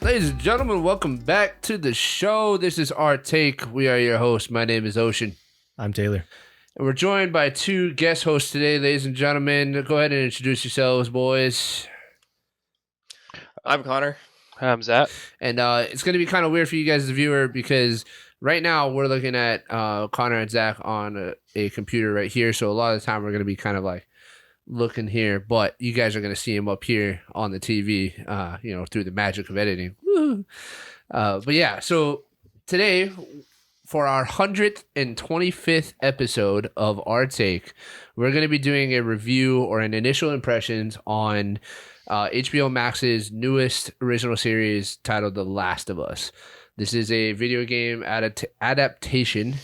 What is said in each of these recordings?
Ladies and gentlemen, welcome back to the show. This is Our Take. We are your hosts. My name is Ocean. I'm Taylor. And we're joined by two guest hosts today, ladies and gentlemen. Go ahead and introduce yourselves, boys. I'm Connor. I'm Zach. And it's going to be kind of weird for you guys as a viewer because right now we're looking at Connor and Zach on a computer right here. So a lot of the time we're going to be kind of like looking here, but you guys are going to see him up here on the TV, through the magic of editing. Woo! But yeah, so today for our 125th episode of Our Take, we're going to be doing a review or an initial impressions on HBO Max's newest original series titled The Last of Us. This is a video game adaptation,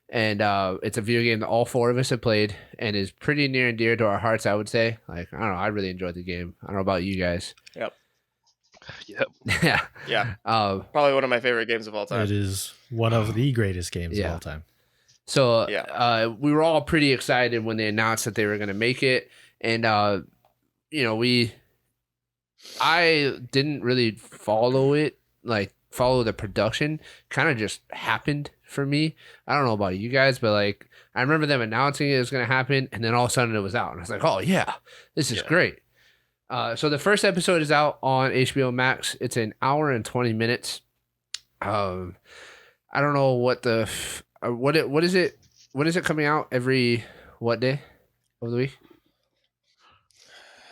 and it's a video game that all four of us have played and is pretty near and dear to our hearts, I would say. Like, I don't know, I really enjoyed the game. I don't know about you guys. Yep. Yeah. Probably one of my favorite games of all time. It is one of the greatest games of all time. So we were all pretty excited when they announced that they were going to make it. And, I didn't really follow the production. Kind of just happened for me. I don't know about you guys, but like I remember them announcing it was going to happen, and then all of a sudden it was out, and I was like, "Oh yeah, this is great." So the first episode is out on HBO Max. It's an hour and 20 minutes. I don't know what what is it? When is it coming out? Every what day of the week?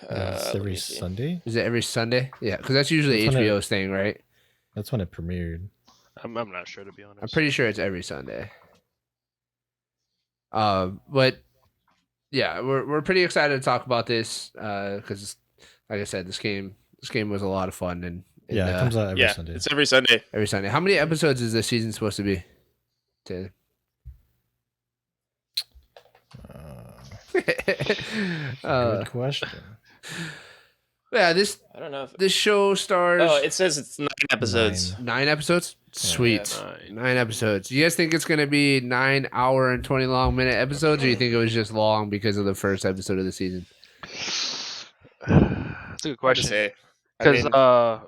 It's every Sunday. Is it every Sunday? Yeah, because that's usually HBO's thing, right? That's when it premiered. I'm not sure, to be honest. I'm pretty sure it's every Sunday. But yeah, we're pretty excited to talk about this because, like I said, this game was a lot of fun and it comes out every Sunday. It's every Sunday. Every Sunday. How many episodes is this season supposed to be? Taylor? Good question. Yeah, I don't know. This show stars. Oh, it says it's 9 episodes. 9 episodes? Sweet. Yeah, 9 episodes. Do you guys think it's going to be 9 hour and 20 minute episodes, or do you think it was just long because of the first episode of the season? That's a good question. Because,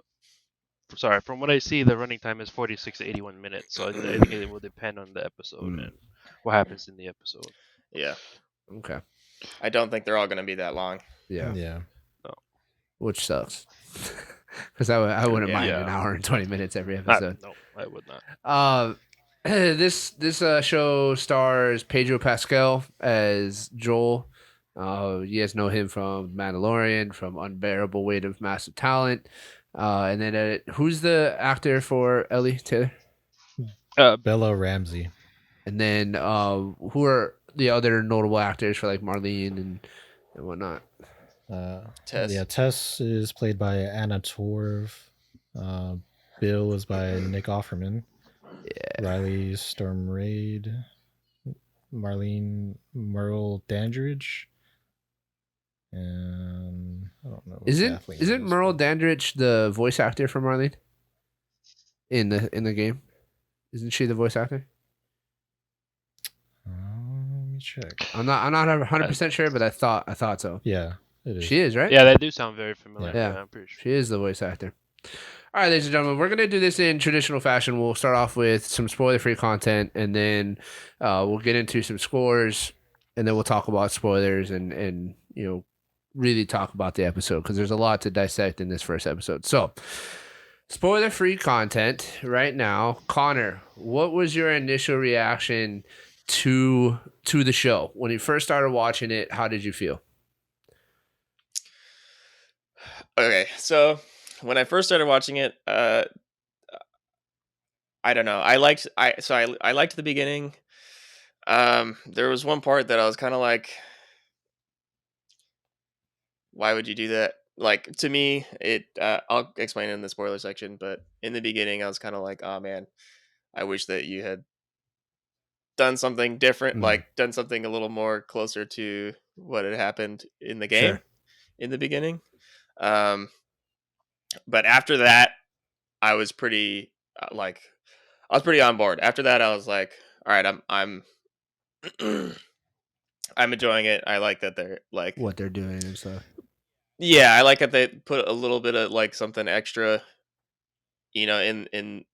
sorry, from what I see, the running time is 46 to 81 minutes. So I think it will depend on the episode and what happens in the episode. Yeah. Okay. I don't think they're all going to be that long. Yeah. Yeah. No. Which sucks. Because I wouldn't mind an hour and 20 minutes every episode. No, I would not. This show stars Pedro Pascal as Joel. You guys know him from Mandalorian, from Unbearable Weight of Massive Talent. And then who's the actor for Ellie, Taylor? Bella Ramsey. And then who are the other notable actors for like Marlene and whatnot? Tess. Yeah, Tess is played by Anna Torv. Bill is by Nick Offerman. Yeah. Riley Stormraid. Marlene Merle Dandridge. And I don't know. Isn't Merle Dandridge the voice actor for Marlene in the game? Isn't she the voice actor? Let me check. I'm not 100% sure, but I thought so. Yeah, it is. She is, right? Yeah, they do sound very familiar. Yeah. I'm pretty sure. She is the voice actor. All right, ladies and gentlemen, we're going to do this in traditional fashion. We'll start off with some spoiler-free content, and then we'll get into some scores, and then we'll talk about spoilers and really talk about the episode because there's a lot to dissect in this first episode. So, spoiler-free content right now. Connor, what was your initial reaction to the show when you first started watching it? How did you feel? Okay, so when I first started watching it, I don't know. I liked the beginning. There was one part that I was kind of like, why would you do that? Like, to me, I'll explain it in the spoiler section, but in the beginning, I was kind of like, oh man, I wish that you had done something different, like done something a little more closer to what had happened in the game in the beginning. But after that, I was pretty on board. After that, I was like, all right, I'm I'm enjoying it. I like that they're like what they're doing and stuff. Yeah, I like that they put a little bit of like something extra in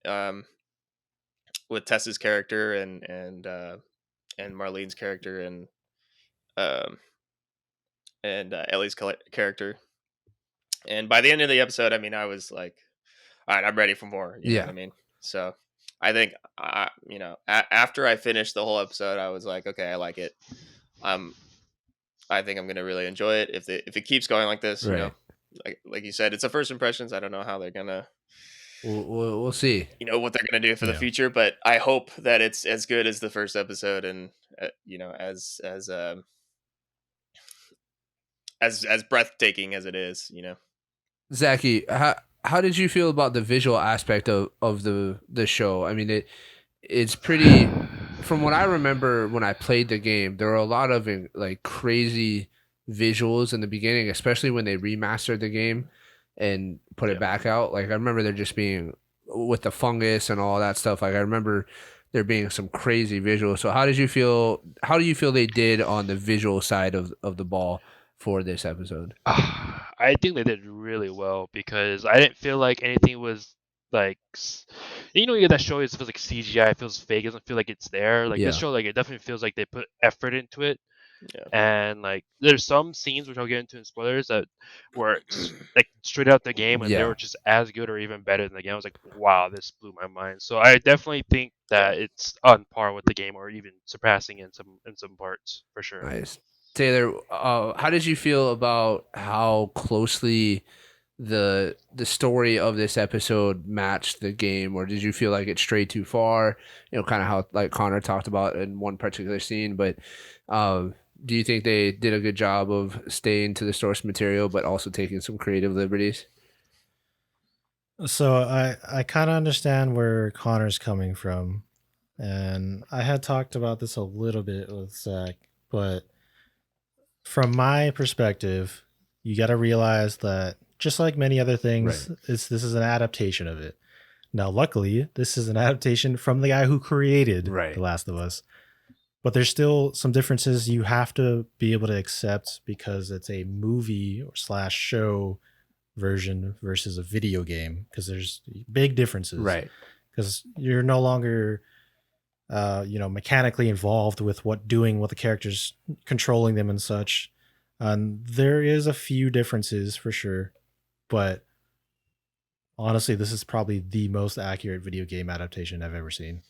with Tessa's character and Marlene's character um and Ellie's character. And by the end of the episode, I mean, I was like, all right, I'm ready for more. You know what Yeah. I mean? So I think, after I finished the whole episode, I was like, okay, I like it. I think I'm gonna really enjoy it if it keeps going like this. Right. Like you said, it's a first impressions. I don't know how they're gonna, We'll see. what they're gonna do for the Yeah. future, but I hope that it's as good as the first episode, and as breathtaking as it is. Zachy, how did you feel about the visual aspect of the show? I mean, it's pretty. From what I remember when I played the game, there were a lot of like crazy visuals in the beginning, especially when they remastered the game and put it Yeah. back out. Like I remember there just being with the fungus and all that stuff. Like I remember there being some crazy visuals. So how did you feel? How do you feel they did on the visual side of the ball for this episode? I think they did really well because I didn't feel like anything was like, you get that show. It feels like CGI. It feels fake. It doesn't feel like it's there. Like this Yeah. show, like it definitely feels like they put effort into it. Yeah. And like there's some scenes which I'll get into in spoilers that were like straight out the game, and they Yeah. were just as good or even better than the game. I was like, wow, this blew my mind. So I definitely think that it's on par with the game, or even surpassing in some parts for sure. Nice. Taylor, how did you feel about how closely the story of this episode matched the game, or did you feel like it strayed too far? Kind of how like Connor talked about in one particular scene, but do you think they did a good job of staying to the source material but also taking some creative liberties? So I kind of understand where Connor's coming from, and I had talked about this a little bit with Zach, but from my perspective, you got to realize that just like many other things, this is an adaptation of it. Now, luckily, this is an adaptation from the guy who created Right. The Last of Us, but there's still some differences you have to be able to accept because it's a movie or slash show version versus a video game, because there's big differences. Right. Because you're no longer mechanically involved with what the characters, controlling them and such. There is a few differences for sure, but honestly, this is probably the most accurate video game adaptation I've ever seen.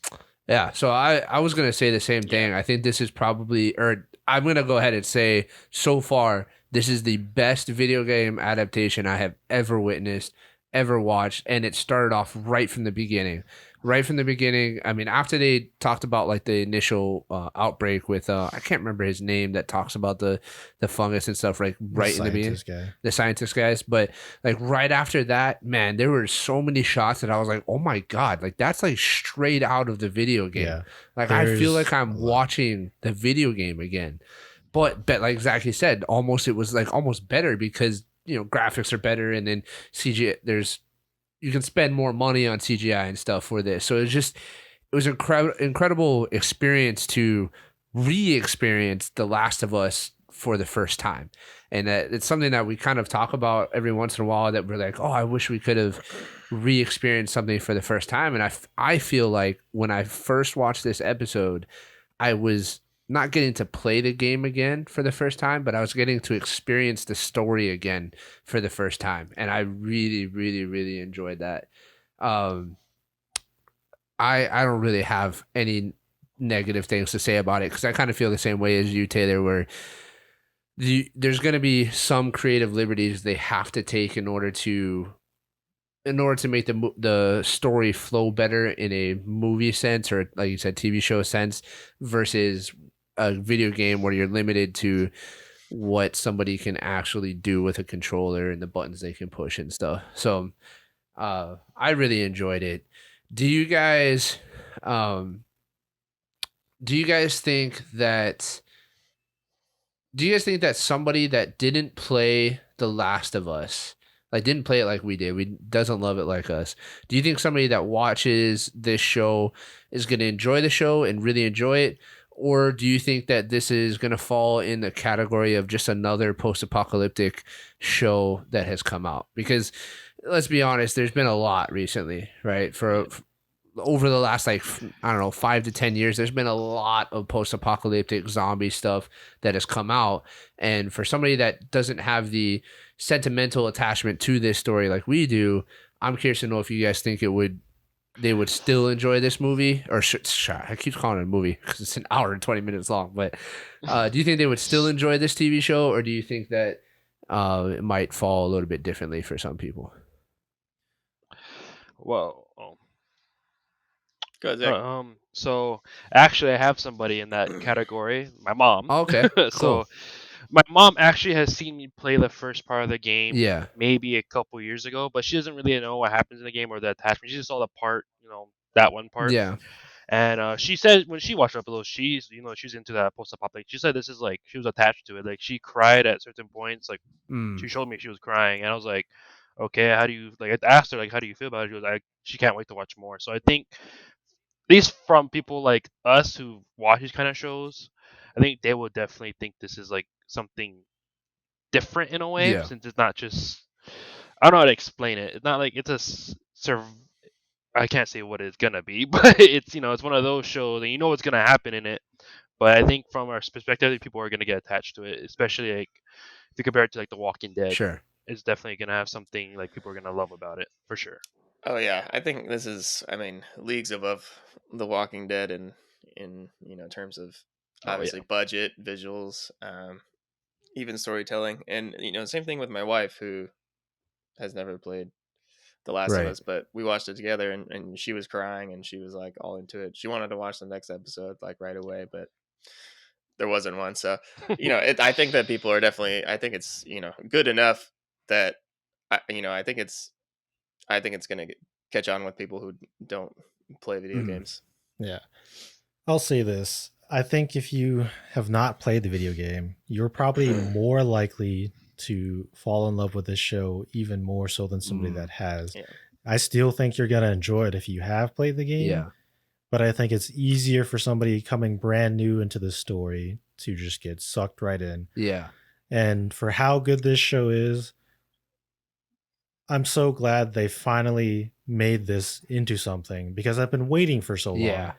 Yeah, so I was going to say the same thing. I think this is probably, or I'm going to go ahead and say, so far, this is the best video game adaptation I have ever witnessed, ever watched, and it started off right from the beginning. Right from the beginning, I mean, after they talked about like the initial outbreak with, I can't remember his name, that talks about the fungus and stuff, right in the beginning. The scientist guys. But like right after that, man, there were so many shots that I was like, oh my God, like that's like straight out of the video game. Yeah, like I feel like I'm watching the video game again. But like Zachy said, it was like almost better because, graphics are better, and then CGI, you can spend more money on CGI and stuff for this. So it was incredible experience to re-experience The Last of Us for the first time. And it's something that we kind of talk about every once in a while, that we're like, oh, I wish we could have re-experienced something for the first time. And I feel like when I first watched this episode, I was not getting to play the game again for the first time, but I was getting to experience the story again for the first time. And I really, really, really enjoyed that. I don't really have any negative things to say about it, because I kind of feel the same way as you, Taylor, where there's going to be some creative liberties they have to take in order to make the story flow better in a movie sense, or like you said, TV show sense, versus a video game where you're limited to what somebody can actually do with a controller and the buttons they can push and stuff. So I really enjoyed it. Do you guys think that somebody that didn't play The Last of Us, like didn't play it like we did, doesn't love it like us, do you think somebody that watches this show is going to enjoy the show and really enjoy it? Or do you think that this is going to fall in the category of just another post-apocalyptic show that has come out? Because let's be honest, there's been a lot recently, right? For over the last, like, I don't know, 5 to 10 years, there's been a lot of post-apocalyptic zombie stuff that has come out. And for somebody that doesn't have the sentimental attachment to this story like we do, I'm curious to know if you guys think they would still enjoy this movie, or I keep calling it a movie because it's an hour and 20 minutes long. But do you think they would still enjoy this TV show, or do you think that it might fall a little bit differently for some people? Well, Go ahead, Zach. so actually, I have somebody in that category. My mom. Oh, okay, cool. So my mom actually has seen me play the first part of the game. Yeah. Maybe a couple years ago, but she doesn't really know what happens in the game or the attachment. She just saw the part, that one part. Yeah. And she said when she watched episodes, she's into that post-apocalyptic. She said this is like she was attached to it. Like she cried at certain points. Like she showed me she was crying, and I was like, okay, how do you like? I asked her like, how do you feel about it? She was like, she can't wait to watch more. So I think, at least from people like us who watch these kind of shows, I think they will definitely think this is like something different in a way, Yeah. since it's not just. I don't know how to explain it. It's not like it's I can't say what it's gonna be, but it's one of those shows, and you know what's gonna happen in it. But I think from our perspective, people are gonna get attached to it, especially like if you compare it to like The Walking Dead. Sure. It's definitely gonna have something like people are gonna love about it for sure. Oh yeah, I think this is, leagues above The Walking Dead in terms of obviously budget, visuals, even storytelling, and same thing with my wife, who has never played The Last of Us, but we watched it together, and she was crying, and she was like all into it. She wanted to watch the next episode like right away, but there wasn't one. So I think that people are definitely. I think it's good enough that I think it's gonna catch on with people who don't play video games. Yeah. I'll say this. I think if you have not played the video game, you're probably more likely to fall in love with this show even more so than somebody that has. Yeah. I still think you're going to enjoy it if you have played the game. Yeah. But I think it's easier for somebody coming brand new into the story to just get sucked right in. Yeah. And for how good this show is, I'm so glad they finally made this into something, because I've been waiting for so long. Yeah.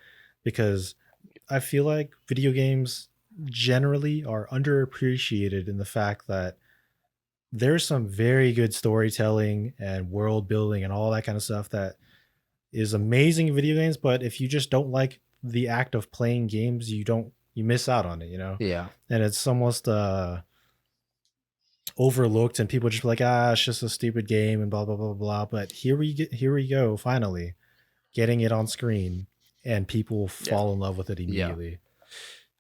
Because I feel like video games generally are underappreciated in the fact that there's some very good storytelling and world building and all that kind of stuff that is amazing in video games. But if you just don't like the act of playing games, you miss out on it, Yeah. And it's almost overlooked, and people just be like, it's just a stupid game and blah blah blah blah. But here we go, finally getting it on screen, and people fall in love with it immediately.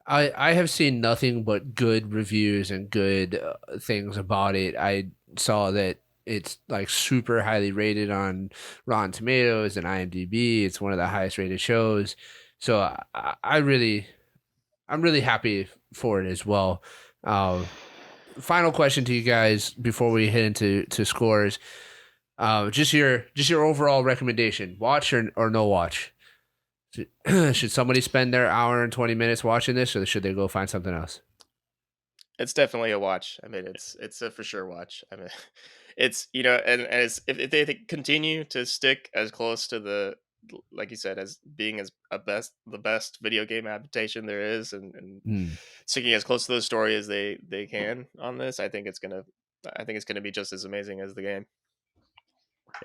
I have seen nothing but good reviews and good things about it. I saw that it's like super highly rated on Rotten Tomatoes and IMDb. It's one of the highest rated shows. So I'm really happy for it as well. Final question to you guys before we head into scores. Just your overall recommendation: watch or no watch? Should somebody spend their hour and 20 minutes watching this, or should they go find something else? It's definitely a watch. It's a for sure watch. It's and as if they continue to stick as close to the, like you said, as being the best video game adaptation there is, and sticking as close to the story as they can on this, I think it's gonna be just as amazing as the game.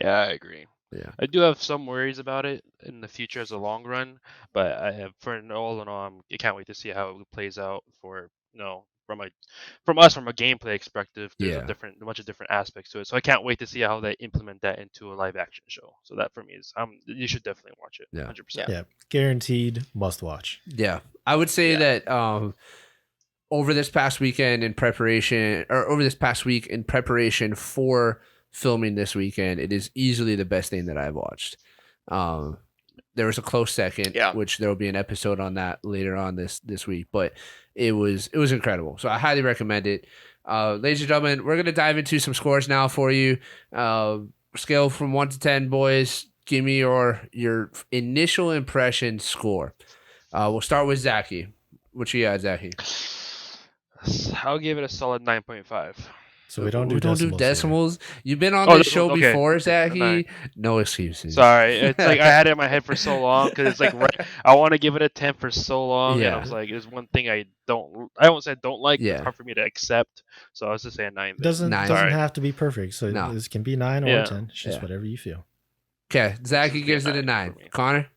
Yeah, I agree. Yeah, I do have some worries about it in the future as a long run, but for all in all, I can't wait to see how it plays out. From a gameplay perspective, there's a bunch of different aspects to it. So I can't wait to see how they implement that into a live action show. So that for me is, you should definitely watch it. 100%. Yeah, guaranteed must watch. Yeah, I would say that over this past weekend in preparation, or over this past week in preparation for filming this weekend, it is easily the best thing that I've watched. There was a close second, which there will be an episode on that later on this week, but it was incredible. So I highly recommend it. Ladies and gentlemen, we're gonna dive into some scores now for you. Scale from 1 to 10, boys. Give me your initial impression score. We'll start with Zachy. What you got, Zachy? I'll give it a solid 9.5. So we don't do We don't do decimals here. decimals. You've been on Oh, this this show one, okay. before, Okay, a 9. Zachy. No excuses. Sorry, it's like I had it in my head for so long because it's like I want to give it a 10 for so long, and I Yeah. was like, there's one thing I won't say I don't like, but it's Yeah. hard for me to accept. So I was just saying 9. It doesn't Nine. doesn't Sorry. have to be perfect. So No. this can be 9 or Yeah. 10. It's just Yeah. whatever you feel. Okay, Zachy Be a gives it a 9 9. for me. Connor?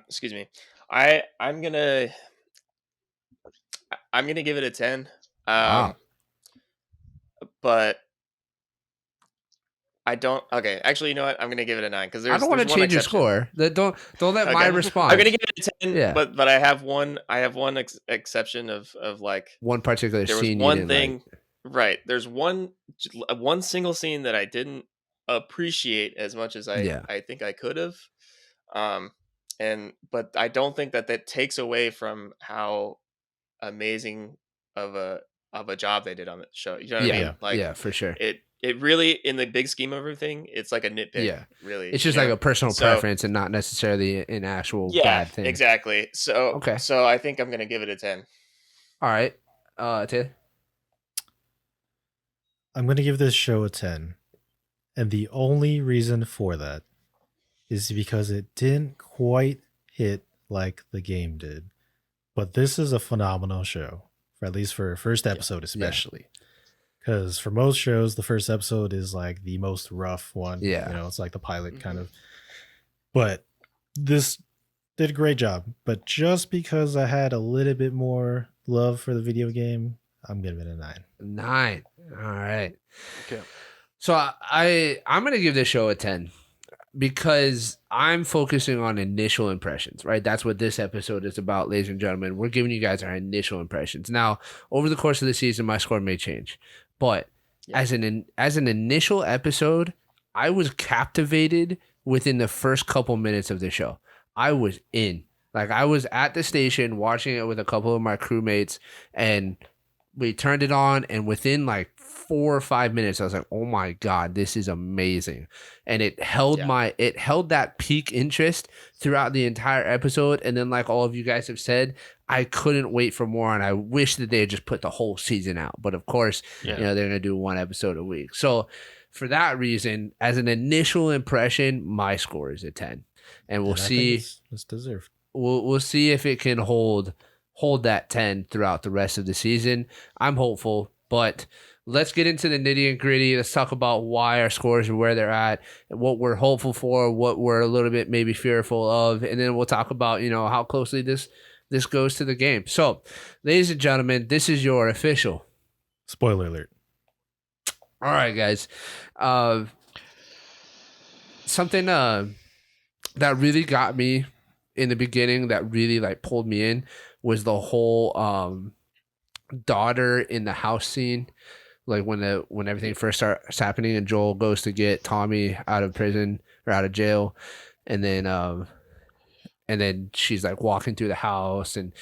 Excuse me. I'm gonna give it a 10. Wow. But I don't. Okay, actually, you know what? I'm gonna give it a 9 because I don't want to there's one change your exception. score. Don't let my Okay, response. I'm gonna give it a 10. Yeah. But I have one exception of like One particular there was scene you one didn't thing. like. Right. There's one single scene that I didn't appreciate as much as Yeah. I think I could have. But I don't think that takes away from how amazing of a job they did on the show. You know what I Yeah. mean? Like Yeah, for sure. it really, in the big scheme of everything, it's like a nitpick. Yeah. Really. It's just you like know? a personal So, preference and not necessarily an actual yeah, bad thing. exactly. So Okay. so I think I'm gonna give it a 10. All right. Taylor? I'm going to give this show a 10. And the only reason for that is because it didn't quite hit like the game did. But this is a phenomenal show, for at least for a first episode especially. Because for most shows, the first episode is like the most rough one. Yeah. You know, it's like the pilot kind of. But this did a great job. But just because I had a little bit more love for the video game, I'm giving it a 9. 9. All right. Okay. So I'm gonna give this show a 10 because I'm focusing on initial impressions, right? That's what this episode is about, ladies and gentlemen. We're giving you guys our initial impressions. Now, over the course of the season, my score may change, but as an initial episode, I was captivated within the first couple minutes of the show. I was in. Like, I was at the station watching it with a couple of my crewmates, and we turned it on, and within like 4 or 5 minutes, I was like, "Oh my god, this is amazing!" And it held that peak interest throughout the entire episode. And then, like all of you guys have said, I couldn't wait for more, and I wish that they had just put the whole season out. But of course, they're gonna do one episode a week. So for that reason, as an initial impression, my score is a 10, and we'll see. It's deserved. We'll see if it can hold that 10 throughout the rest of the season. I'm hopeful, but let's get into the nitty and gritty. Let's talk about why our scores are where they're at, what we're hopeful for, what we're a little bit maybe fearful of, and then we'll talk about, how closely this goes to the game. So, ladies and gentlemen, this is your official spoiler alert. All right, guys. Something that really got me in the beginning, that really like pulled me in, was the whole daughter in the house scene. Like when everything first starts happening and Joel goes to get Tommy out of prison or out of jail, and then she's like walking through the house, and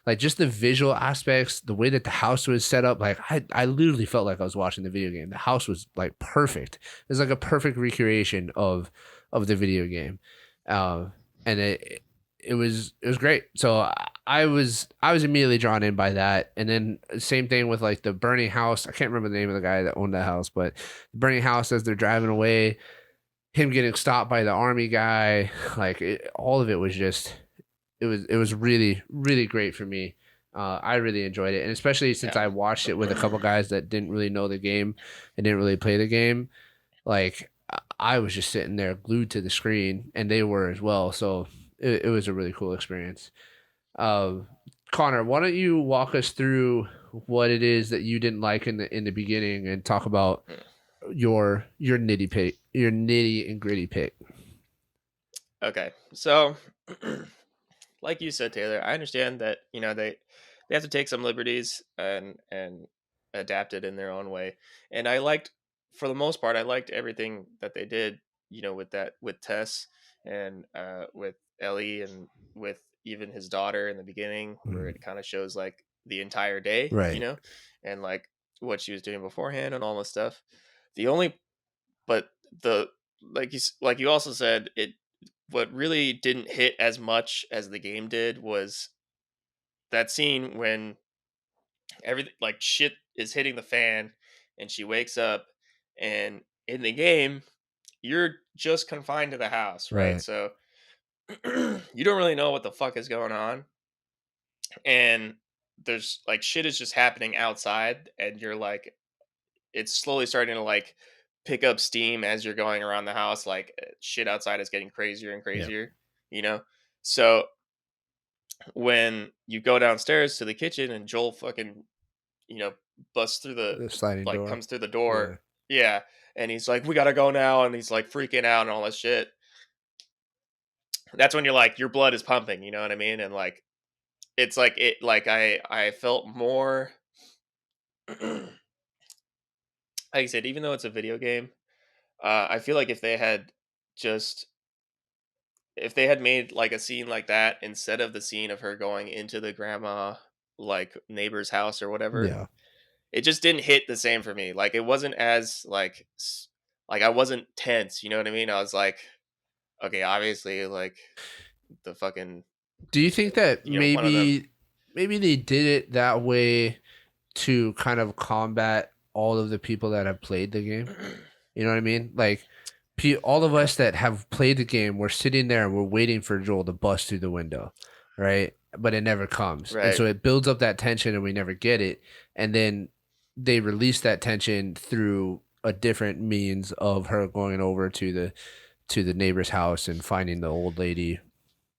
like just the visual aspects, the way that the house was set up, like I literally felt like I was watching the video game. The house was like perfect. It was like a perfect recreation of the video game, and it was great. So I was immediately drawn in by that. And then same thing with like the burning house. I can't remember the name of the guy that owned that house, but the burning house as they're driving away, him getting stopped by the army guy, like all of it was just, it was really, really great for me. I really enjoyed it. And especially since I watched it with a couple guys that didn't really know the game and didn't really play the game, like I was just sitting there glued to the screen, and they were as well. So it was a really cool experience. Connor, why don't you walk us through what it is that you didn't like in the beginning, and talk about your nitty and gritty pick. Okay, so like you said, Taylor, I understand that they have to take some liberties and adapt it in their own way, and for the most part, I liked everything that they did. With Tess and with Ellie, and with even his daughter in the beginning, where it kind of shows like the entire day, right? And like what she was doing beforehand and all this stuff. The only, but the like you also said, what really didn't hit as much as the game did was that scene when everything like shit is hitting the fan, and she wakes up, and in the game you're just confined to the house, right? Right. So you don't really know what the fuck is going on, and there's like shit is just happening outside, and you're like, it's slowly starting to like pick up steam as you're going around the house. Like shit outside is getting crazier and Yeah. crazier, you know. So when you go downstairs to the kitchen and Joel fucking, you know, busts through the, The sliding like door. comes through the Yeah. door, yeah, and he's like, we gotta go now, and he's like freaking out and all this shit. That's when you're like, your blood is pumping, you know what I mean? And like, it's like it, like I felt more. Like I said, even though it's a video game, I feel like just if they had made like a scene like that instead of the scene of her going into the grandma like neighbor's house or whatever, Yeah. it just didn't hit the same for me. Like it wasn't as like like I wasn't tense, you know what I mean? I was like, okay, obviously like the fucking Do you think that one of them. maybe they did it that way to kind of combat all of the people that have played the game? You know what I mean? Like all of us that have played the game, we're sitting there and we're waiting for Joel to bust through the window, right? But it never comes. And Right. so it builds up that tension and we never get it. And then they release that tension through a different means of her going over to the neighbor's house and finding the old lady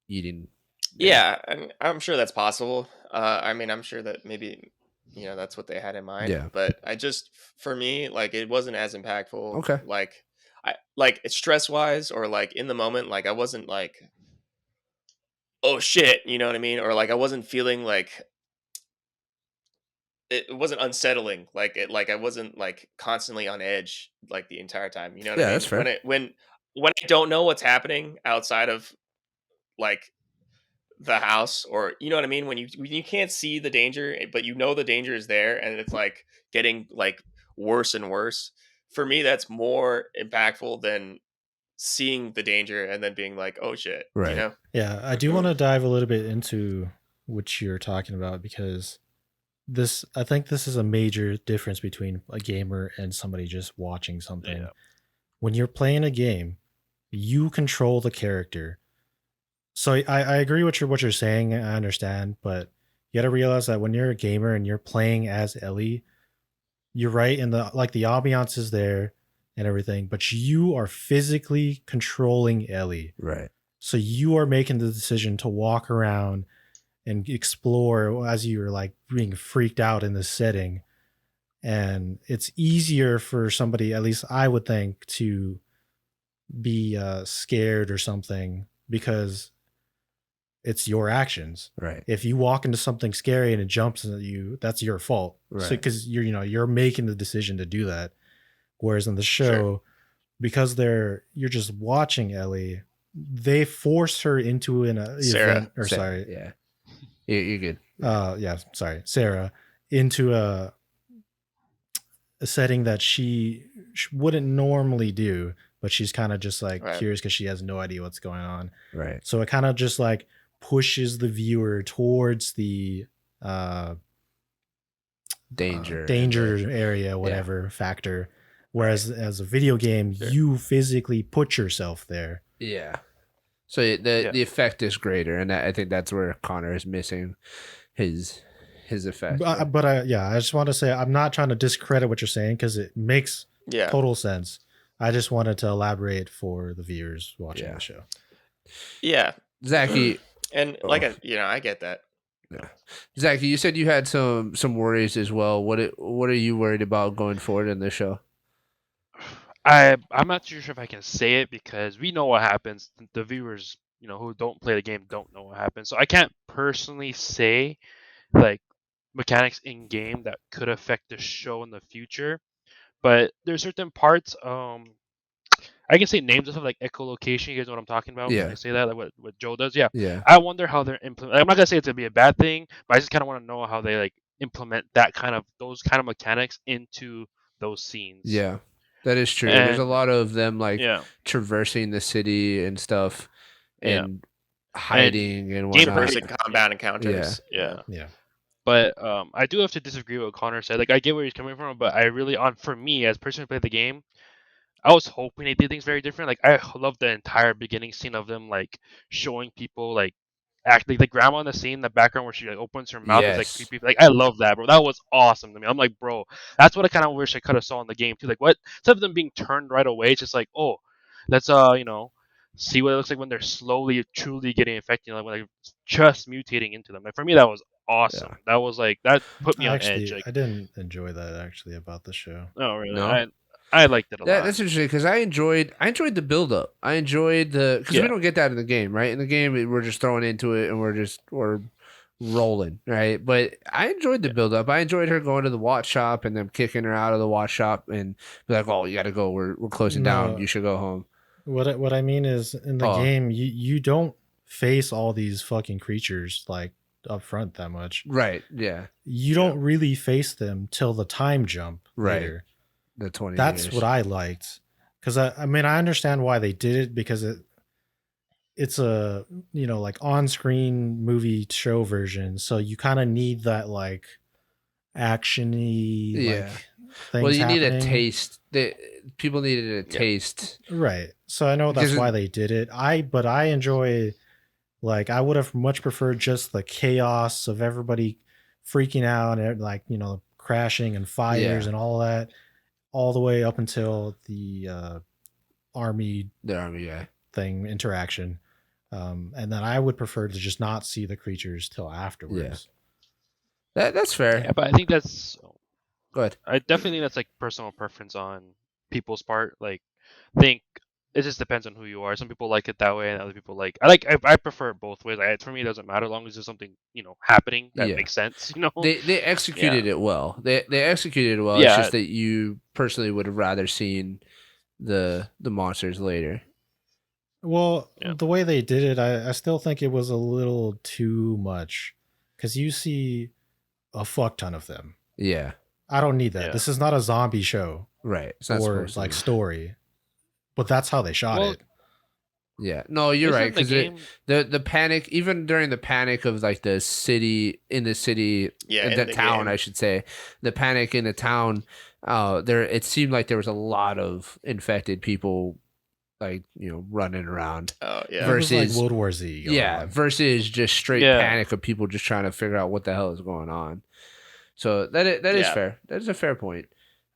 eating. Yeah, I'm sure that's possible. I mean, I'm sure that maybe that's what they had in mind. Yeah. But I just, for me, like it wasn't as impactful. Okay. Like I like stress wise or like in the moment, like I wasn't like, oh shit, you know what I mean, or like I wasn't feeling like it wasn't unsettling. Like I wasn't like constantly on edge like the entire time. You know what I Yeah, that's mean? fair. When I don't know what's happening outside of like the house, or you know what I mean, when you can't see the danger but you know the danger is there and it's like getting like worse and worse. For me that's more impactful than seeing the danger and then being like, oh shit, you Right. know. Yeah, I do want to dive a little bit into what you're talking about because I think this is a major difference between a gamer and somebody just watching something. Yeah. When you're playing a game, you control the character. So I agree with what you're saying. I understand, but you got to realize that when you're a gamer and you're playing as Ellie, you're right in the ambiance is there and everything, but you are physically controlling Ellie. Right. So you are making the decision to walk around and explore as you're like being freaked out in this setting. And it's easier for somebody, at least I would think, to be scared or something because it's your actions. Right. If you walk into something scary and it jumps at you, that's your fault. Right. So because you're making the decision to do that. Whereas in the show, Sure. because you're just watching Ellie, they force her into an Sarah. event, or sorry, Yeah. You're good. yeah, sorry, Sarah, into a setting that she wouldn't normally do, but she's kind of just like Right. curious because she has no idea what's going on. Right. So it kind of just like pushes the viewer towards the Danger. danger area, whatever factor. Whereas as a video game, Sure. you physically put yourself there. Yeah. So the effect is greater, and I think that's where Connor is missing his effect. But I just want to say I'm not trying to discredit what you're saying because it makes Yeah. total sense. I just wanted to elaborate for the viewers watching Yeah. the show. Yeah. Zachy, And like I get that. Zachy, you said you had some worries as well. What are you worried about going forward in the show? I'm not too sure if I can say it because we know what happens. The viewers, who don't play the game don't know what happens. So I can't personally say like mechanics in game that could affect the show in the future. But there's certain parts. I can say names and stuff like echolocation. You guys know what I'm talking about when Yeah. I say that, like what Joe does. Yeah. Yeah. I wonder how they're implement. I'm not gonna say it's gonna be a bad thing, but I just kind of want to know how they like implement those kind of mechanics into those scenes. Yeah. That is true. There's a And lot of them like yeah, traversing the city and stuff. And hiding and Game whatnot. person combat encounters. Yeah. Yeah. But I do have to disagree with what Connor said. Like, I get where he's coming from, but I really, for me, as a person who played the game, I was hoping they did things very different. Like, I love the entire beginning scene of them, like, showing people, like, actually, the grandma in the scene in the background where she, like, opens her mouth, is like, Yes. creepy. Like, I love that, bro. That was awesome to me. I'm like, bro, that's what I kind of wish I could have saw in the game, too. Like, what? Instead of them being turned right away, it's just like, oh, let's, see what it looks like when they're slowly, truly getting infected, like, when they're just mutating into them. Like, for me, that was awesome. Yeah. That was, like, that put me on edge. Like, I didn't enjoy that actually about the show. oh, really? No? I liked it a lot. That's interesting because I enjoyed the build up. I enjoyed because we don't get that in the game, right? In the game, we're just throwing into it and we're rolling, right? But I enjoyed the build up. I enjoyed her going to the watch shop and them kicking her out of the watch shop and be like, "Oh, you got to go. We're closing down. You should go home." What I mean is in the game, you don't face all these fucking creatures like up front that much, right? Yeah, you don't really face them till the time jump later. The 20 That's years. what I liked, because I mean I understand why they did it, because it's a like on-screen movie show version, so you kind of need that like actiony like things. Well, you need a happening. taste. People needed a taste, right? So I know that's why they did it. But I enjoy, like, I would have much preferred just the chaos of everybody freaking out and like crashing and fires and all that, all the way up until the army thing interaction, and then I would prefer to just not see the creatures till afterwards. That's fair. Yeah, but I think that's. Go ahead. I definitely think that's like personal preference on people's part. Like, think it just depends on who you are. Some people like it that way, and other people I prefer it both ways. For me, it doesn't matter as long as there's something happening that makes sense. They executed it well. They executed it well. Yeah. It's just that you personally would have rather seen the monsters later. Well, the way they did it, I still think it was a little too much, because you see a fuck ton of them. Yeah. I don't need that. Yeah. This is not a zombie show. Right. It's not or like story. But that's how they shot it. Yeah. No, you're right. Because the panic, even during the panic of like the town, I should say, the panic in the town, it seemed like there was a lot of infected people, like, running around. Oh yeah. Versus it was like World War Z. Versus just straight panic of people just trying to figure out what the hell is going on. So that is fair. That is a fair point.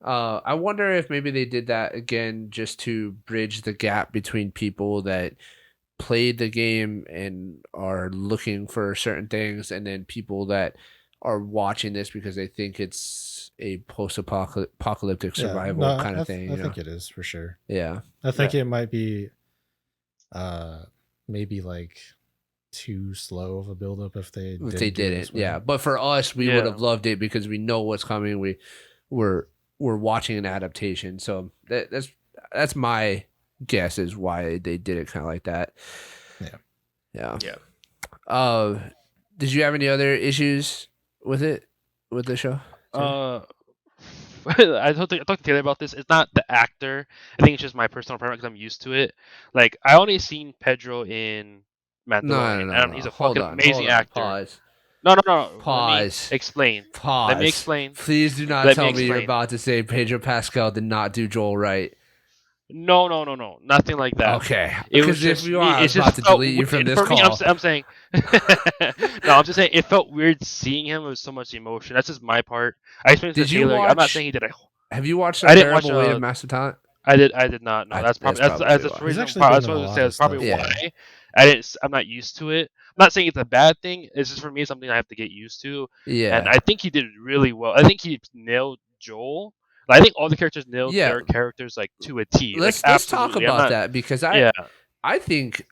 I wonder if maybe they did that again just to bridge the gap between people that played the game and are looking for certain things, and then people that are watching this because they think it's a post-apocalyptic survival kind of thing. I think it is for sure. Yeah. I think it might be maybe like too slow of a buildup if they didn't. Yeah. But for us, we would have loved it because we know what's coming. We're watching an adaptation. So that's my guess is why they did it kind of like that. Yeah. Did you have any other issues with the show? I talked to Taylor about this. It's not the actor. I think it's just my personal preference because I'm used to it. Like, I only seen Pedro in Mandalorian. No. He's a fucking amazing actor. Pause. No. Pause. Let me explain. Pause. Let me explain. Please do not tell me you're about to say Pedro Pascal did not do Joel right. No. Nothing like that. Okay. It was just me. It's about to delete you from this call. Me, I'm saying. No, I'm just saying it felt weird seeing him with so much emotion. That's just my part. I explained to Taylor. I'm not saying he did. Have you watched I didn't watch Weight of Massive Talent? I did not. No, that's probably the reason. That's probably why I'm not used to it. I'm not saying it's a bad thing. It's just for me something I have to get used to. Yeah. And I think he did really well. I think he nailed Joel. I think all the characters nailed their characters like to a T. Let's talk about that because I think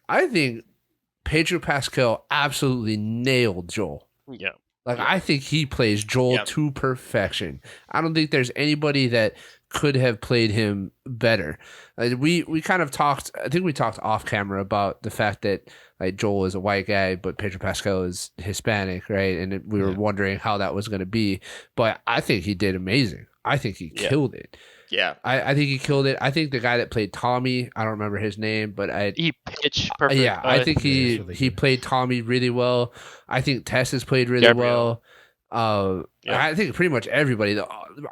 Pedro Pascal absolutely nailed Joel. Yeah. I think he plays Joel to perfection. I don't think there's anybody that could have played him better. We kind of talked. I think we talked off camera about the fact that like Joel is a white guy, but Pedro Pascal is Hispanic, right? And we were wondering how that was going to be. But I think he did amazing. I think he killed it. Yeah. I think he killed it. I think the guy that played Tommy, I don't remember his name, but He pitched perfect. yeah, I think Yeah, it's he really he good. played Tommy really well. I think Tess has played really Gabrielle. well. Yep. I think pretty much everybody.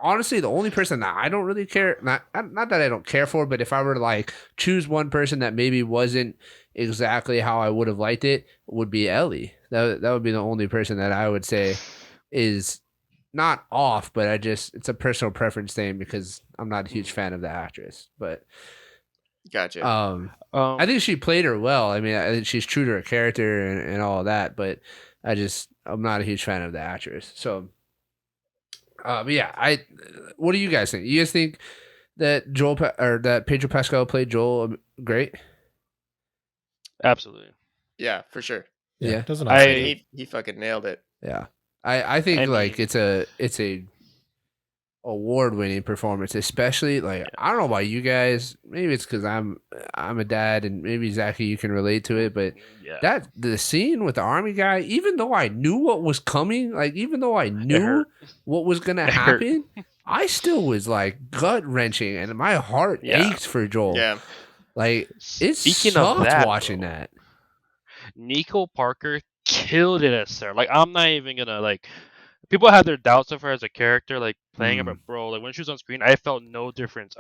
Honestly, the only person that I don't really care, not that I don't care for, but if I were to like choose one person that maybe wasn't exactly how I would have liked it, would be Ellie. That would be the only person that I would say is not off, but it's a personal preference thing because I'm not a huge fan of the actress. But Gotcha. I think she played her well. I mean, I think she's true to her character and all of that, but I'm not a huge fan of the actress. So, but yeah, what do you guys think? You guys think that that Pedro Pascal played Joel great? Absolutely. Yeah, for sure. Yeah. Doesn't I offer mean, it. he fucking nailed it. Yeah, I think I like mean- it's a award-winning performance, especially like I don't know about you guys, maybe it's because I'm a dad and maybe Zachy you can relate to it, but Yeah. that the scene with the army guy, even though I knew what was coming, like even though I knew hurt. what was gonna It hurt. happen, I still was like gut-wrenching and my heart Yeah. ached for Joel. Yeah. Like it Speaking sucked of that, watching bro, that. Nico Parker killed it as Sarah. Like, I'm not even gonna like. People had their doubts of her as a character, like playing her, but bro, like when she was on screen, I felt no difference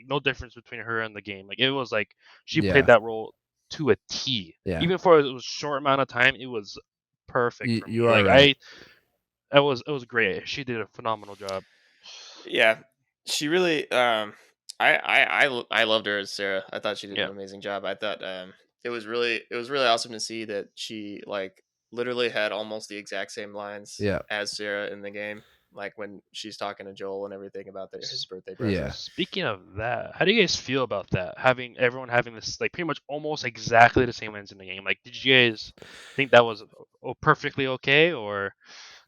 no difference between her and the game. Like it was like she Yeah. played that role to a T. Yeah. Even for it was a short amount of time, it was perfect for me. You are Like right. it was great. She did a phenomenal job. Yeah. She really I loved her as Sarah. I thought she did Yeah. an amazing job. I thought it was really awesome to see that she like literally had almost the exact same lines Yeah. as Sarah in the game. Like when she's talking to Joel and everything about his birthday Yeah. present. Speaking of that, how do you guys feel about that? Everyone having this like pretty much almost exactly the same lines in the game. Like, did you guys think that was perfectly okay, or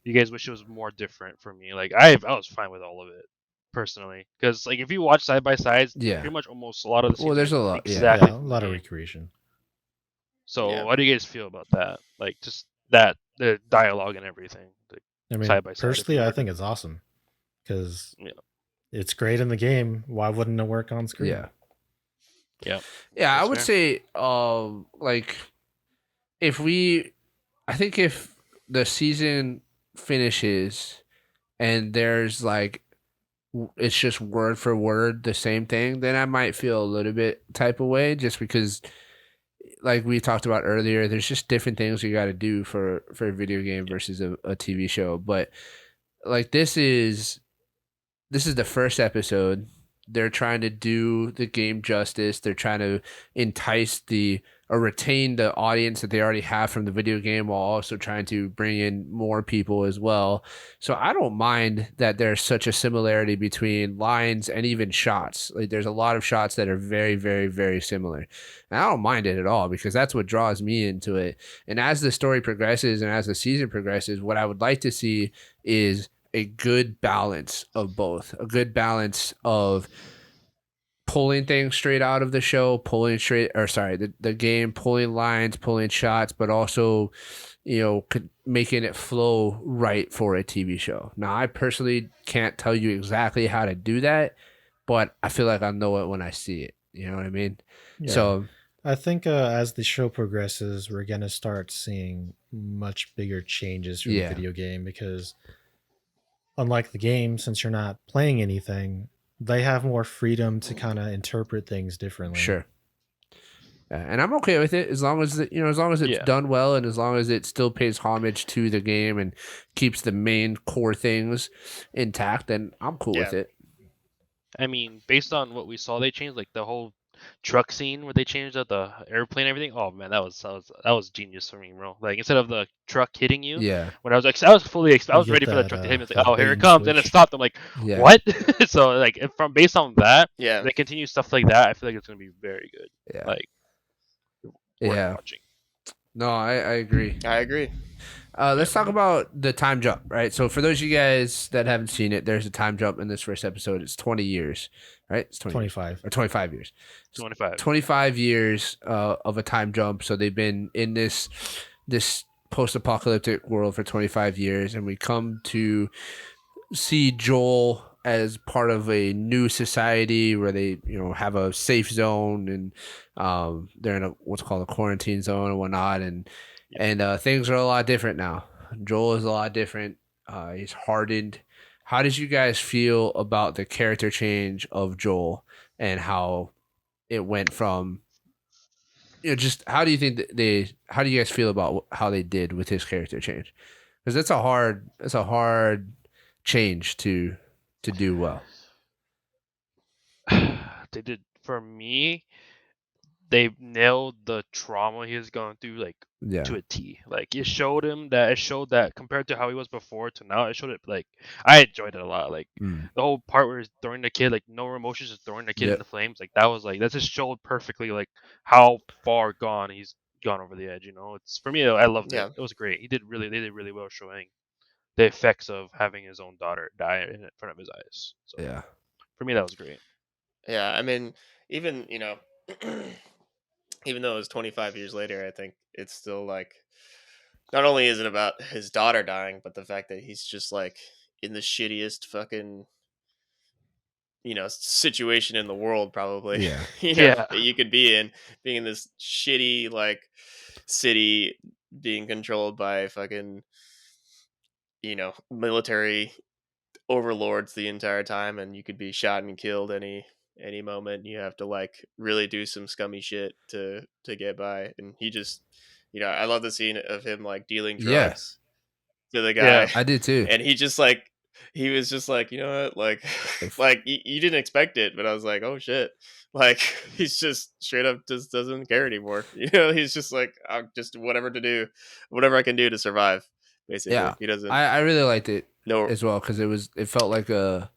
you guys wish it was more different? For me, like I was fine with all of it personally, because like if you watch side by sides, Yeah. pretty much almost a lot of the Well, scenes there's are a lot, yeah. exactly Yeah, a from the lot of game. recreation. So, Yeah. how do you guys feel about that? Like just that the dialogue and everything. Like, I mean, side by side, if personally, you I were think to- it's awesome because Yeah. it's great in the game. Why wouldn't it work on screen? Yeah. Yeah. Yeah, I That's would fair. say, like, I think if the season finishes and there's like, it's just word for word the same thing, then I might feel a little bit type of way just because, like we talked about earlier, there's just different things you got to do for a video game versus a TV show. But like this is the first episode. They're trying to do the game justice. They're trying to entice or retain the audience that they already have from the video game while also trying to bring in more people as well. So I don't mind that there's such a similarity between lines and even shots. Like there's a lot of shots that are very, very, very similar. And I don't mind it at all because that's what draws me into it. And as the story progresses and as the season progresses, what I would like to see is a good balance of both, a good balance of pulling things straight out of the show, the game, pulling lines, pulling shots, but also, making it flow right for a TV show. Now, I personally can't tell you exactly how to do that, but I feel like I know it when I see it. You know what I mean? Yeah. So I think as the show progresses, we're gonna start seeing much bigger changes from Yeah. the video game because, unlike the game, since you're not playing anything, they have more freedom to kind of interpret things differently. sure. And I'm okay with it as long as as long as it's Yeah. done well and as long as it still pays homage to the game and keeps the main core things intact, then I'm cool with Yeah. it. I mean, based on what we saw, they changed like the whole truck scene where they changed out the airplane and everything. Oh man, that was genius for me, bro. Like instead of the truck hitting you, Yeah. when I was like, I was You ready get for the that, truck to hit me. It's that like, oh, here bait it and comes, and it switch. stopped. I'm like, Yeah. what? So like, based on that, Yeah. if they continue stuff like that, I feel like it's gonna be very good. Yeah. Like, worth Yeah. watching. No, I agree. I agree. Let's talk about the time jump, right? So for those of you guys that haven't seen it, there's a time jump in this first episode. It's 20 years, right? It's 20 years. 25. Or 25 years. 25. 25 years of a time jump. So they've been in this post-apocalyptic world for 25 years, and we come to see Joel as part of a new society where they have a safe zone, and they're in what's called a quarantine zone and whatnot, and things are a lot different now. Joel is a lot different. He's hardened. How did you guys feel about the character change of Joel and how it went from just how do you think how do you guys feel about how they did with his character change? Because that's a hard change to do well. They did for me. They nailed the trauma he has gone through to a T. Like it showed that compared to how he was before to now, it showed it like I enjoyed it a lot. Like the whole part where he's throwing the kid, like no emotions, just throwing the kid in the flames. Like that just showed perfectly like how far gone he's gone over the edge. It's for me. I loved it. It was great. They did really well showing the effects of having his own daughter die in front of his eyes. So Yeah. For me, that was great. Yeah, I mean, even even though it was 25 years later, I think it's still like not only is it about his daughter dying, but the fact that he's just like in the shittiest fucking situation in the world probably Yeah. Yeah. that you could be in, being in this shitty like city being controlled by fucking military overlords the entire time, and you could be shot and killed any moment. You have to like really do some scummy shit to get by, and he just I love the scene of him like dealing Yeah. drugs to the Yeah. guy. I did too. And he was just like, you know what, like like you didn't expect it, but I was like, oh shit, like he's just straight up just doesn't care anymore. He's just like, I'll just whatever to do, whatever I can do to survive, basically. Yeah. He doesn't I really liked it know. as well because it felt like a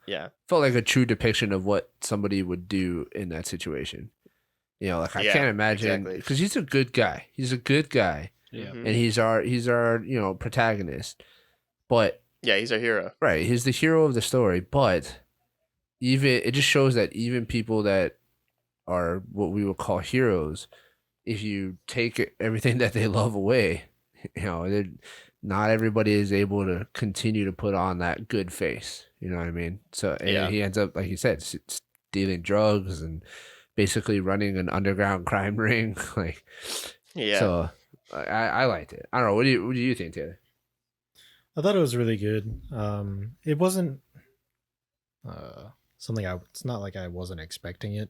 true depiction of what somebody would do in that situation. Like I can't imagine because he's a good guy. He's a good guy. Yeah. And he's our protagonist. But yeah, he's our hero. Right, he's the hero of the story, but even it just shows that even people that are what we would call heroes, if you take everything that they love away, not everybody is able to continue to put on that good face. You know what I mean? So he ends up, like you said, stealing drugs and basically running an underground crime ring. So I liked it. I don't know. What do you think, Taylor? I thought it was really good. It wasn't something it's not like I wasn't expecting it.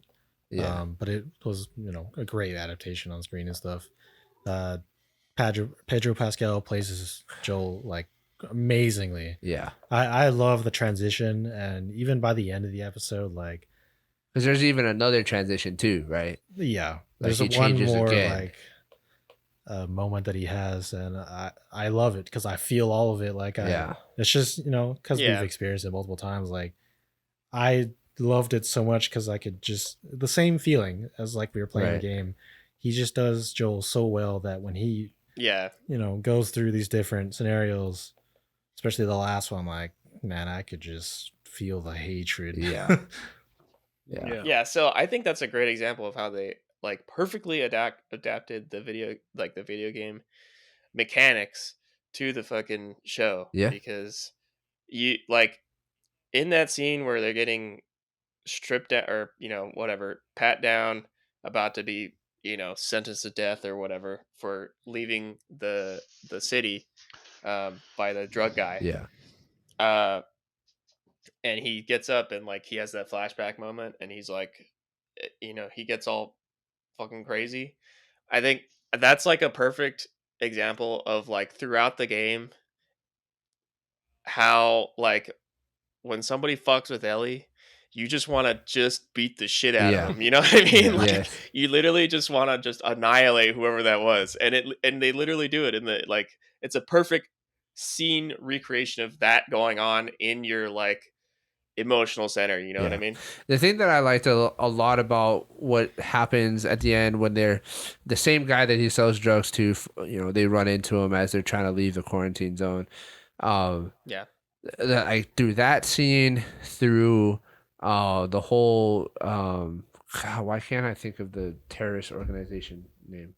Yeah. But it was, a great adaptation on screen and stuff. Pedro Pascal plays Joel like amazingly. Yeah. I love the transition, and even by the end of the episode, like because there's even another transition too, right? Yeah. Like There's one more like moment that he has, and I love it because I feel all of it. Like it's just because we've experienced it multiple times. Like I loved it so much because I could just the same feeling as like we were playing the game. He just does Joel so well that when he goes through these different scenarios, especially the last one, like man, I could just feel the hatred. Yeah. So I think that's a great example of how they like perfectly adapted the video game mechanics to the fucking show. Yeah. Because you like in that scene where they're getting stripped down or whatever, pat down, about to be sentenced to death or whatever for leaving the city by the drug guy. And he gets up and like he has that flashback moment and he's like he gets all fucking crazy. I think that's like a perfect example of like throughout the game how like when somebody fucks with Ellie, you just want to just beat the shit out of them. You know what I mean? Like you literally just want to just annihilate whoever that was. And they literally do it in the like it's a perfect scene recreation of that going on in your like emotional center. You know what I mean? The thing that I liked a lot about what happens at the end when they're the same guy that he sells drugs to, they run into him as they're trying to leave the quarantine zone. Through that scene, through the whole God, why can't I think of the terrorist organization name?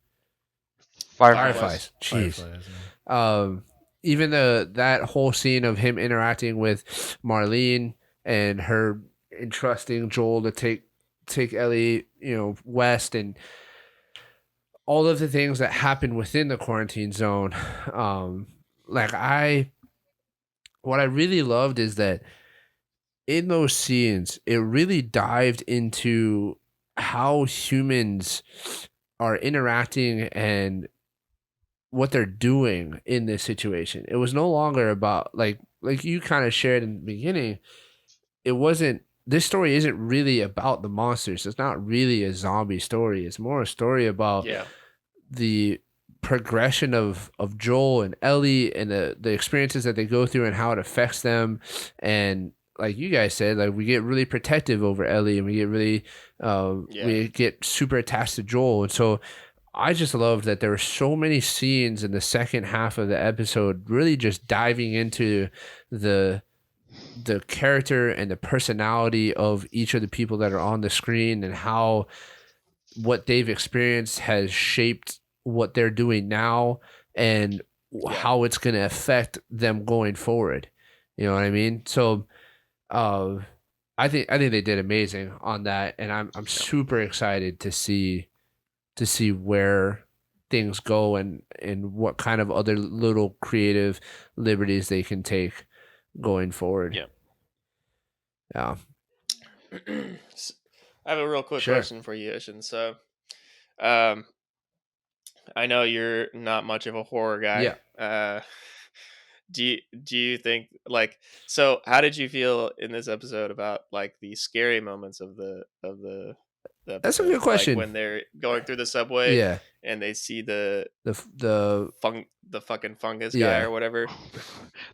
Fireflies. Jeez. Even that whole scene of him interacting with Marlene and her entrusting Joel to take Ellie, west, and all of the things that happen within the quarantine zone. Like what I really loved is that in those scenes, it really dived into how humans are interacting and what they're doing in this situation. It was no longer about like you kind of shared in the beginning. It wasn't This story isn't really about the monsters. It's not really a zombie story. It's more a story about Yeah. the progression of Joel and Ellie and the experiences that they go through and how it affects them. And like you guys said, like we get really protective over Ellie and we get really we get super attached to Joel. And so I just loved that there were so many scenes in the second half of the episode really just diving into the character and the personality of each of the people that are on the screen and how what they've experienced has shaped what they're doing now and how it's going to affect them going forward. You know what I mean? So I think they did amazing on that, and I'm super excited to see where things go and what kind of other little creative liberties they can take going forward. Yeah. I have a real quick Sure. question for you, Ishin. So, I know you're not much of a horror guy. Yeah. Do you think like, so how did you feel in this episode about like the scary moments of the That's a episode? good question. Like when they're going through the subway Yeah. and they see the fucking fungus guy Yeah. or whatever.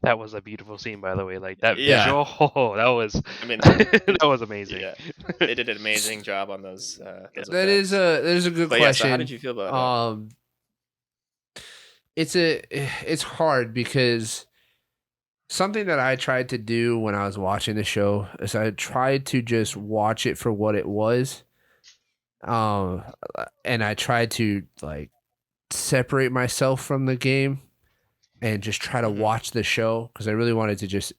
That was a beautiful scene, by the way. Like that Yeah. visual, that was. I mean, that was amazing. Yeah, they did an amazing job on those. That effects. is a good But question. yeah, so how did you feel about that? It's hard because something that I tried to do when I was watching the show is I tried to just watch it for what it was. And I tried to like separate myself from the game and just try to watch the show because I really wanted to just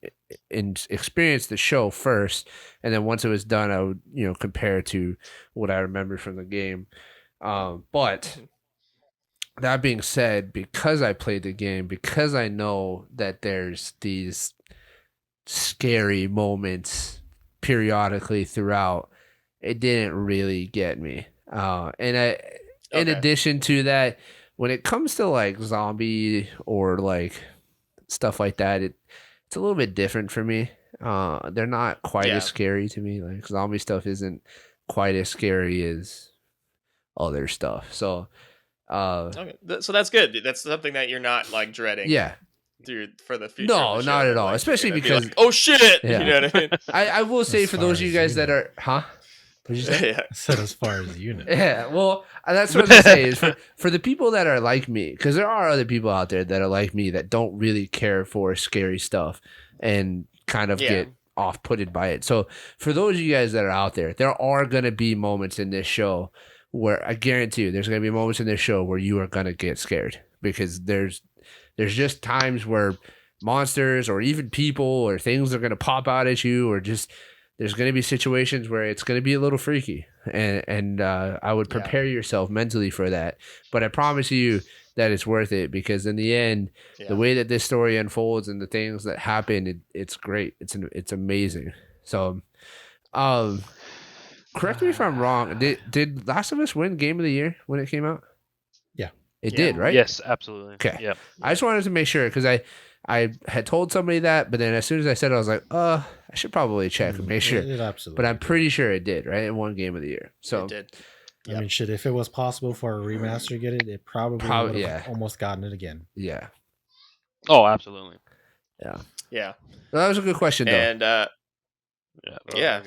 experience the show first, and then once it was done, I would compare it to what I remember from the game. But that being said, because I played the game, because I know that there's these scary moments periodically throughout, it didn't really get me. In addition to that, when it comes to like zombie or like stuff like that, it's a little bit different for me. They're not quite as scary to me. Like zombie stuff isn't quite as scary as other stuff. So okay. So that's good. That's something that you're not like dreading. Yeah. For the future. No, of the not show, at all. like, Especially because like, oh shit, Yeah. you know what I mean? I will say As for far those of you as guys you that know. are, huh? What'd you say? Yeah. I said as far as you know. Yeah, well, that's what I was gonna say is for the people that are like me, because there are other people out there that are like me that don't really care for scary stuff and kind of get off-putted by it. So for those of you guys that are out there, there are gonna be moments in this show where I guarantee you, there's gonna be moments in this show where you are gonna get scared because there's just times where monsters or even people or things are gonna pop out at you, or just there's going to be situations where it's going to be a little freaky, and I would prepare yourself mentally for that. But I promise you that it's worth it because in the end, the way that this story unfolds and the things that happen, it's great. It's amazing. So, correct me if I'm wrong. Did Last of Us win Game of the Year when it came out? Yeah, it did, right? Yes, absolutely. Okay. Yeah. I just wanted to make sure because I had told somebody that, but then as soon as I said it, I was like, I should probably check and make sure. It absolutely. But I'm pretty sure it did, right? It won Game of the Year. So it did. I mean, shit, if it was possible for a remaster to get it, it probably would have almost gotten it again. Yeah. Oh, absolutely. Yeah. Yeah. Well, that was a good question, though. And yeah.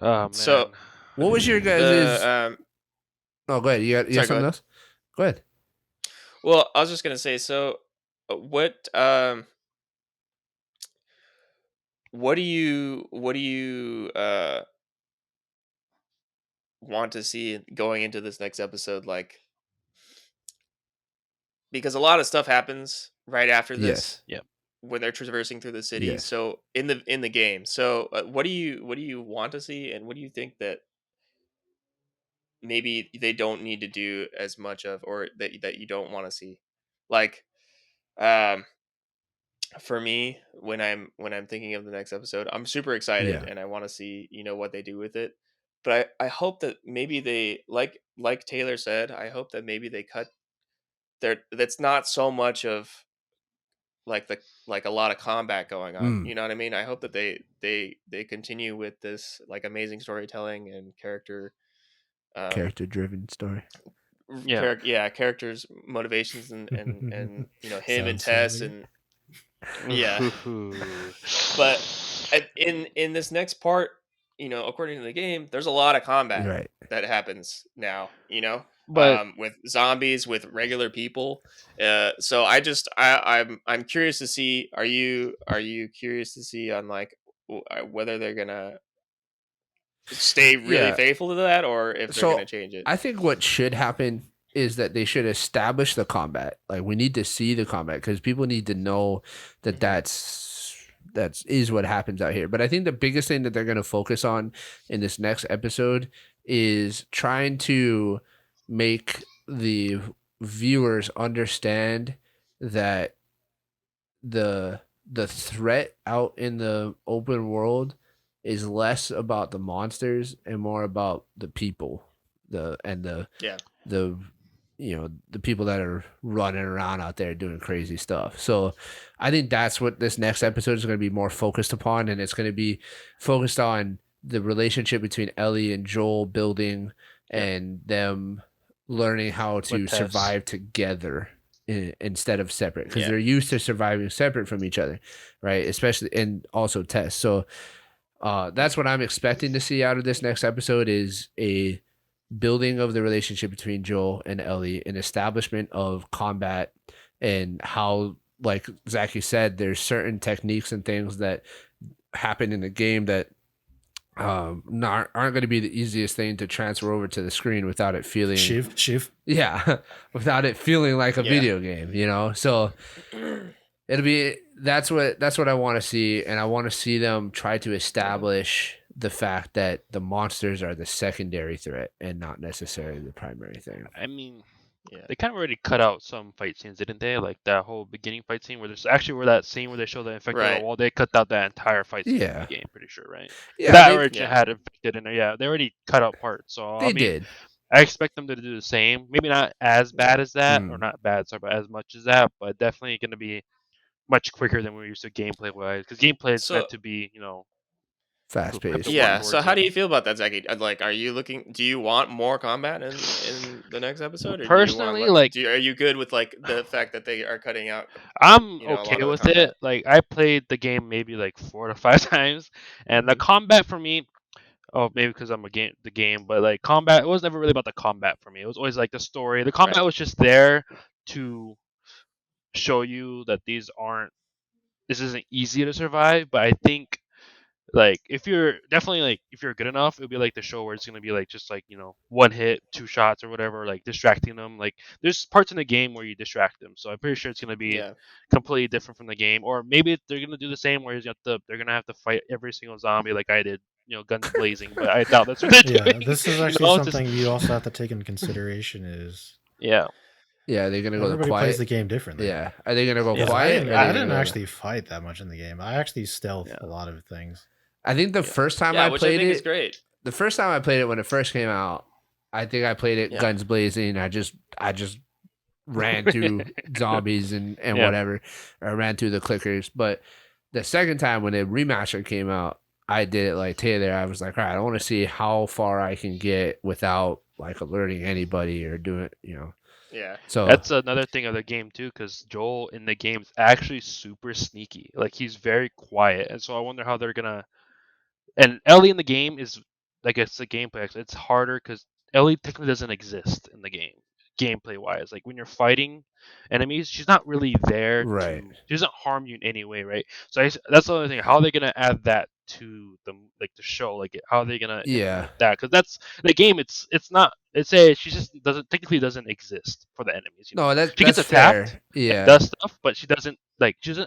Oh man. So, what was your guys'? Oh, go ahead. You got something else? Go ahead. Well, I was just gonna say. So, what do you want to see going into this next episode? Like, because a lot of stuff happens right after this. Yes. Yep. when they're traversing through the city. Yes. So in the game, so what do you want to see, and what do you think that maybe they don't need to do as much of, or that you don't want to see? Like, um, for me, when I'm thinking of the next episode, I'm super excited Yeah. and I want to see what they do with it. But I hope that maybe they, like Taylor said, I hope that maybe they cut there. That's not so much of like a lot of combat going on. Mm. You know what I mean? I hope that they continue with this like amazing storytelling and um Character driven story. Yeah. characters motivations and him and Sounds Tess familiar. and yeah. But in this next part, according to the game, there's a lot of combat Right. that happens now. But With zombies, with regular people. So I'm curious to see. Are you curious to see on like whether they're gonna stay really Yeah. faithful to that, or if they're So gonna change it? I think what should happen is that they should establish the combat. Like we need to see the combat because people need to know that Mhm. that's is what happens out here. But I think the biggest thing that they're going to focus on in this next episode is trying to make the viewers understand that the threat out in the open world is less about the monsters and more about the people, Yeah. the the people that are running around out there doing crazy stuff. So I think that's what this next episode is going to be more focused upon, and it's going to be focused on the relationship between Ellie and Joel building Yep. and them learning how to With Tess. survive together instead of separate because Yeah. they're used to surviving separate from each other, right? Especially and also Tess. So that's what I'm expecting to see out of this next episode is a building of the relationship between Joel and Ellie, an establishment of combat, and how, like Zachy said, there's certain techniques and things that happen in the game that aren't going to be the easiest thing to transfer over to the screen without it feeling Shift. yeah without it feeling like a Yeah. video game, so it'll be that's what I want to see, and I want to see them try to establish the fact that the monsters are the secondary threat and not necessarily the primary thing. I mean, Yeah. they kind of already cut out some fight scenes, didn't they? Like that whole beginning fight scene where there's actually where that scene where they show the infected on Right. the wall. They cut out that entire fight scene in Yeah. the game, pretty sure, right? Yeah, that they, originally had infected in there. Yeah, they already cut out parts. So they I mean, did. I expect them to do the same. Maybe not as bad as that, or Mm. not bad, sorry, but as much as that. But definitely going to be much quicker than we're used to gameplay wise. Because gameplay is So meant to be, Fast paced. work yeah. So towards how it. do you feel about that, Zachy? Like, are you looking? Do you want more combat in the next episode, or Personally, do you want like- are you good with like the fact that they are cutting out? I'm a lot okay of the with combat? it. Like I played the game maybe like 4 to 5 times, and the combat for me, oh maybe because I'm the game, but like combat, it was never really about the combat for me. It was always like the story. The combat Right. was just there to show you that this isn't easy to survive. But I think like if you're good enough, it'll be like the show where it's gonna be like just like one hit, 2 shots or whatever, like distracting them. Like there's parts in the game where you distract them, so I'm pretty sure it's gonna be Yeah. completely different from the game. Or maybe they're gonna do the same where they're gonna have to fight every single zombie like I did, guns blazing. But I doubt that's what they're Yeah, doing. this is actually something you also have to take into consideration is Yeah. Yeah, they're gonna go the everybody quiet. plays the game differently. Yeah, are they gonna go Yeah. quiet? or are they I gonna didn't go- actually fight that much in the game. I actually stealth a lot of things. I think the first time Yeah, I which I played think it, is great. the first time I played it when it first came out, I think I played it Yeah. guns blazing. I just ran through zombies and Yeah. whatever, or ran through the clickers. But the second time when the remaster came out, I did it like Taylor. I was like, all right, I want to see how far I can get without like alerting anybody or doing, Yeah. So That's another thing of the game too, because Joel in the game is actually super sneaky. Like he's very quiet, and so I wonder how they're gonna. And Ellie in the game is like it's a gameplay. It's harder because Ellie technically doesn't exist in the game, gameplay wise. Like when you're fighting enemies, she's not really there Right. to. She doesn't harm you in any way, right? So that's the other thing. How are they gonna add that to the show, like how are they gonna Yeah. implement that? Because that's the game. It's not. It's a she just doesn't exist for the enemies. No, She gets that's attacked fair. and Yeah. does stuff, but she doesn't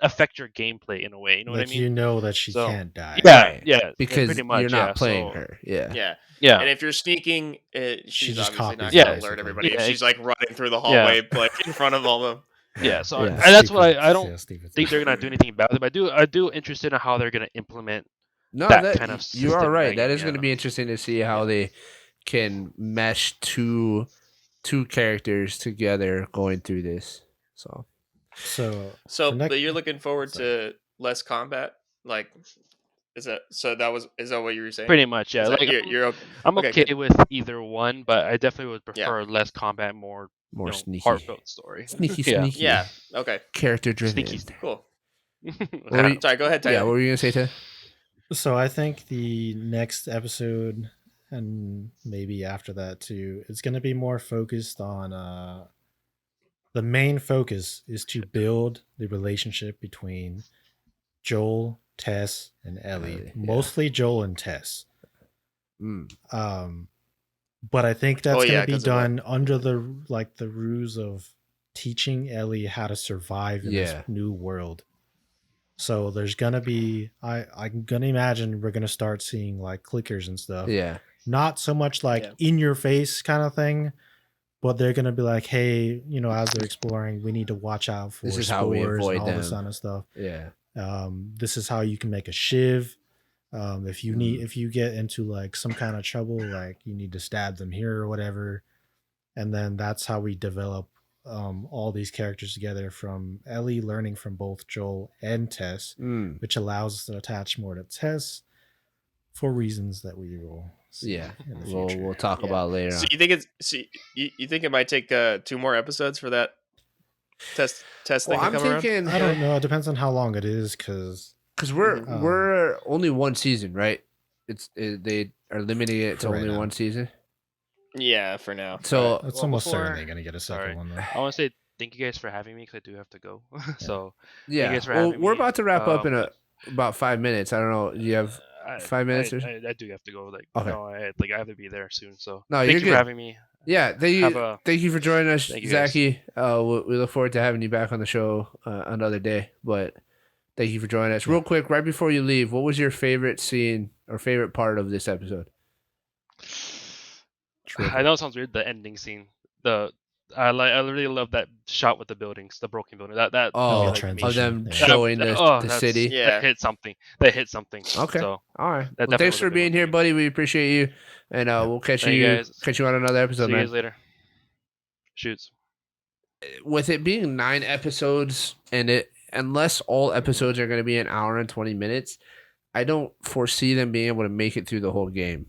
affect your gameplay in a way. You know what I Like mean? you know that she So can't die. yeah, Right. yeah, Because pretty you're much. not Yeah, playing so her. Yeah. Yeah. yeah, And if you're sneaking, She she's just obviously not copies you, going to alert basically. everybody if Yeah, she's like running through the yeah. hallway, like in front of all of them. yeah. So Yeah. and that's what I don't stupid think they're gonna do anything about it. But I do interested in how they're gonna implement No, that that kind of you are system in right. that That game, is going to yeah. be interesting to see how they can mesh two characters together going through this. So So So, for next, but you're looking forward sorry. to less combat? Like, is that what you were saying? Pretty much, yeah. Is that Like you're I'm okay? okay Good. with either one, but I definitely would Yeah. prefer less combat, more more sneaky, heartfelt story. sneaky, Yeah. sneaky. Yeah. Okay. Character driven. Sneaky. Cool. What were you- Sorry. Go ahead, Tyler. yeah, what were you gonna say, Ted? So I think the next episode and maybe after that too, it's going to be more focused on the main focus is to build the relationship between Joel, Tess, and Ellie. Ellie, yeah. Mostly Joel and Tess. Mm. But I think that's Oh, yeah, going to be 'cause of what? done under the ruse of teaching Ellie how to survive in Yeah. this new world. So there's gonna be I'm gonna imagine we're gonna start seeing like clickers and stuff. Yeah. Not so much like Yeah. in your face kind of thing, but they're gonna be like, hey, as they're exploring, we need to watch out for This is spores how we and avoid all this them. kind of stuff. Yeah. This is how you can make a shiv. If you Mm. if you get into like some kind of trouble, like you need to stab them here or whatever, and then that's how we develop all these characters together, from Ellie learning from both Joel and Tess, Mm. which allows us to attach more to Tess for reasons that we will see Yeah. in the future. We'll talk Yeah. about later So on. you think you think it might take 2 more episodes for that test thing Well, to I'm come around? thinking I don't know. It depends on how long it is, because because we're Mhm. we're only one season, right? They are limiting it to For right only now. one season. Yeah, for now. So it's Well, almost before- certainly going to get a second sorry. one though. I want to say thank you guys for having me because I do have to go. So yeah, guys for well, having we're me. about to wrap up in about 5 minutes. I don't know. Do you have? 5 minutes or- I do have to go. Like Okay. no, I have to be there soon. So No, thank you're you good. for having me. Yeah, thank you for joining us, Thank you, guys. Zachy. We look forward to having you back on the show another day. But thank you for joining us. Real quick, right before you leave, what was your favorite scene or favorite part of this episode? I know it sounds weird. The ending scene. I really love that shot with the buildings, the broken building. That Oh, really, transition. of them Yeah. showing the that's- city. Yeah. That hit something. That hit something. Okay. So All right. That Well, definitely thanks was a for good being one here, for me. buddy. We appreciate you, and we'll catch Thank you you guys. on another episode, see you man. guys later. Shoots. With it being 9 episodes, and unless all episodes are going to be an hour and 20 minutes, I don't foresee them being able to make it through the whole game.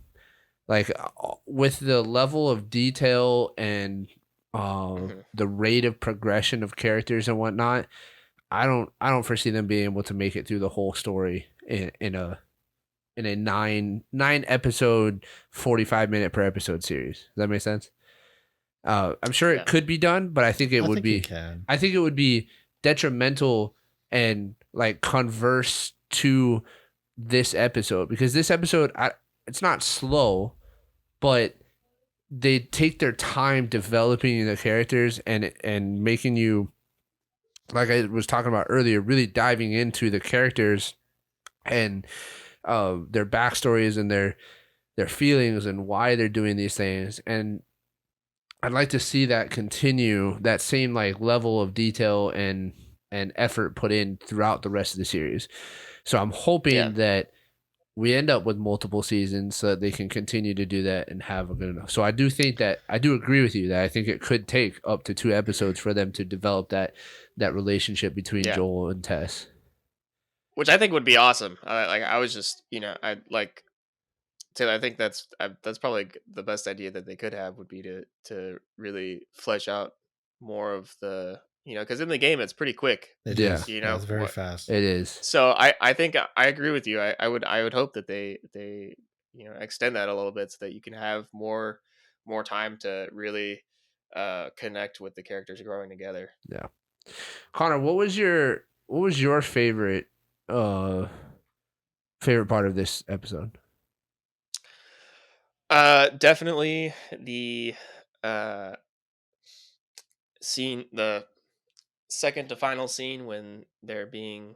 Like with the level of detail and the rate of progression of characters and whatnot, I don't foresee them being able to make it through the whole story in a 9 episode 45-minute per episode series. Does that make sense? I'm sure Yeah. it could be done, but I think it would be. You can. I think it would be detrimental and like converse to this episode, because this episode, it's not slow, but they take their time developing the characters and making you, like I was talking about earlier, really diving into the characters and their backstories and their feelings and why they're doing these things. And I'd like to see that continue, that same like level of detail and effort put in throughout the rest of the series. So I'm hoping that we end up with multiple seasons so that they can continue to do that and have a good enough. So I do agree with you that I think it could take up to 2 episodes for them to develop that relationship between Joel and Tess. Which I think would be awesome. I was just, I like Taylor, I think that's probably the best idea that they could have would be to really flesh out more of the, because in the game it's pretty quick. It Yeah. is. It's very fast. It is. So I think I agree with you. I would hope that they extend that a little bit so that you can have more time to really connect with the characters growing together. Yeah. Connor, what was your favorite favorite part of this episode? Definitely the scene, the second to final scene when they're being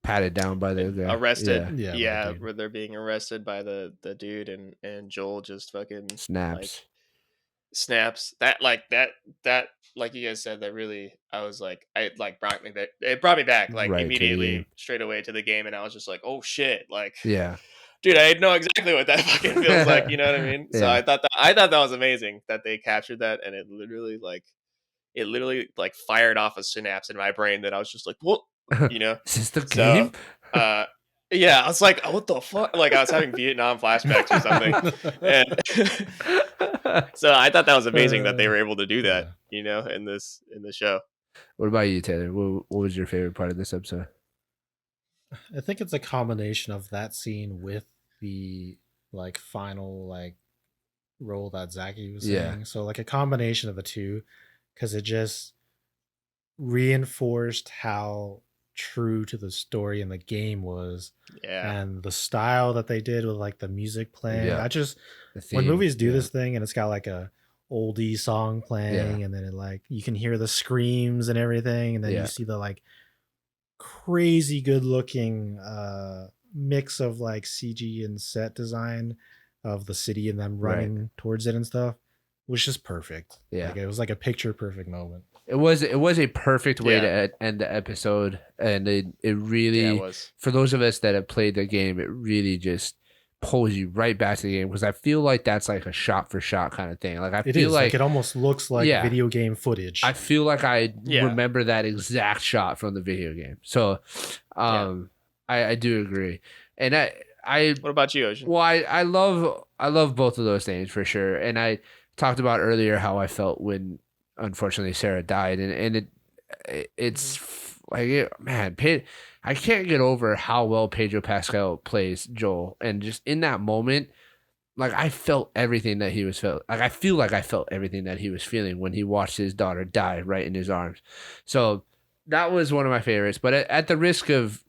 Patted down by the guy. arrested. Yeah. Yeah, Yeah, dude. where they're being arrested by the dude, and Joel just fucking like Snaps. snaps. That like you guys said, that really, I was like, I like brought me back. It brought me back like Right to the immediately game. straight away to the game, and I was just like, oh shit, like Yeah. dude, I know exactly what that fucking feels like. You know what I mean? So Yeah. I thought that was amazing that they captured that, and it literally like fired off a synapse in my brain that I was just like, what, you know? Is this the So game? yeah, I was like, oh, what the fuck? Like I was having Vietnam flashbacks or something, and so I thought that was amazing that they were able to do that. Yeah. You know, in the show. What about you, Taylor? What was your favorite part of this episode? I think it's a combination of that scene with the like final like role that Zachy was Yeah. saying. So like a combination of the two, because it just reinforced how true to the story in the game was, Yeah, and the style that they did with like the music playing. Yeah. I just The when theme, movies do yeah. this thing and it's got like a oldie song playing, and then it like you can hear the screams and everything, and then Yeah. you see the like crazy good looking mix of like CG and set design of the city and them Right. running towards it and stuff was just perfect. Yeah. Like, it was like a picture perfect moment. It was a perfect way Yeah. to end the episode, and it really, yeah, it was. for those of us that have played the game, it really just pulls you right back to the game, because I feel like that's like a shot for shot kind of thing. Like I It feel is like like it almost looks like Yeah. video game footage. I feel like I Yeah. remember that exact shot from the video game. So, I do agree, and I What about you, Ocean? well, I love both of those things for sure. And I talked about earlier how I felt when unfortunately Sarah died, and it's like man, I can't get over how well Pedro Pascal plays Joel, and just in that moment, like I felt everything that he was felt. Like I feel like I felt everything that he was feeling when he watched his daughter die right in his arms. So that was one of my favorites. But at the risk of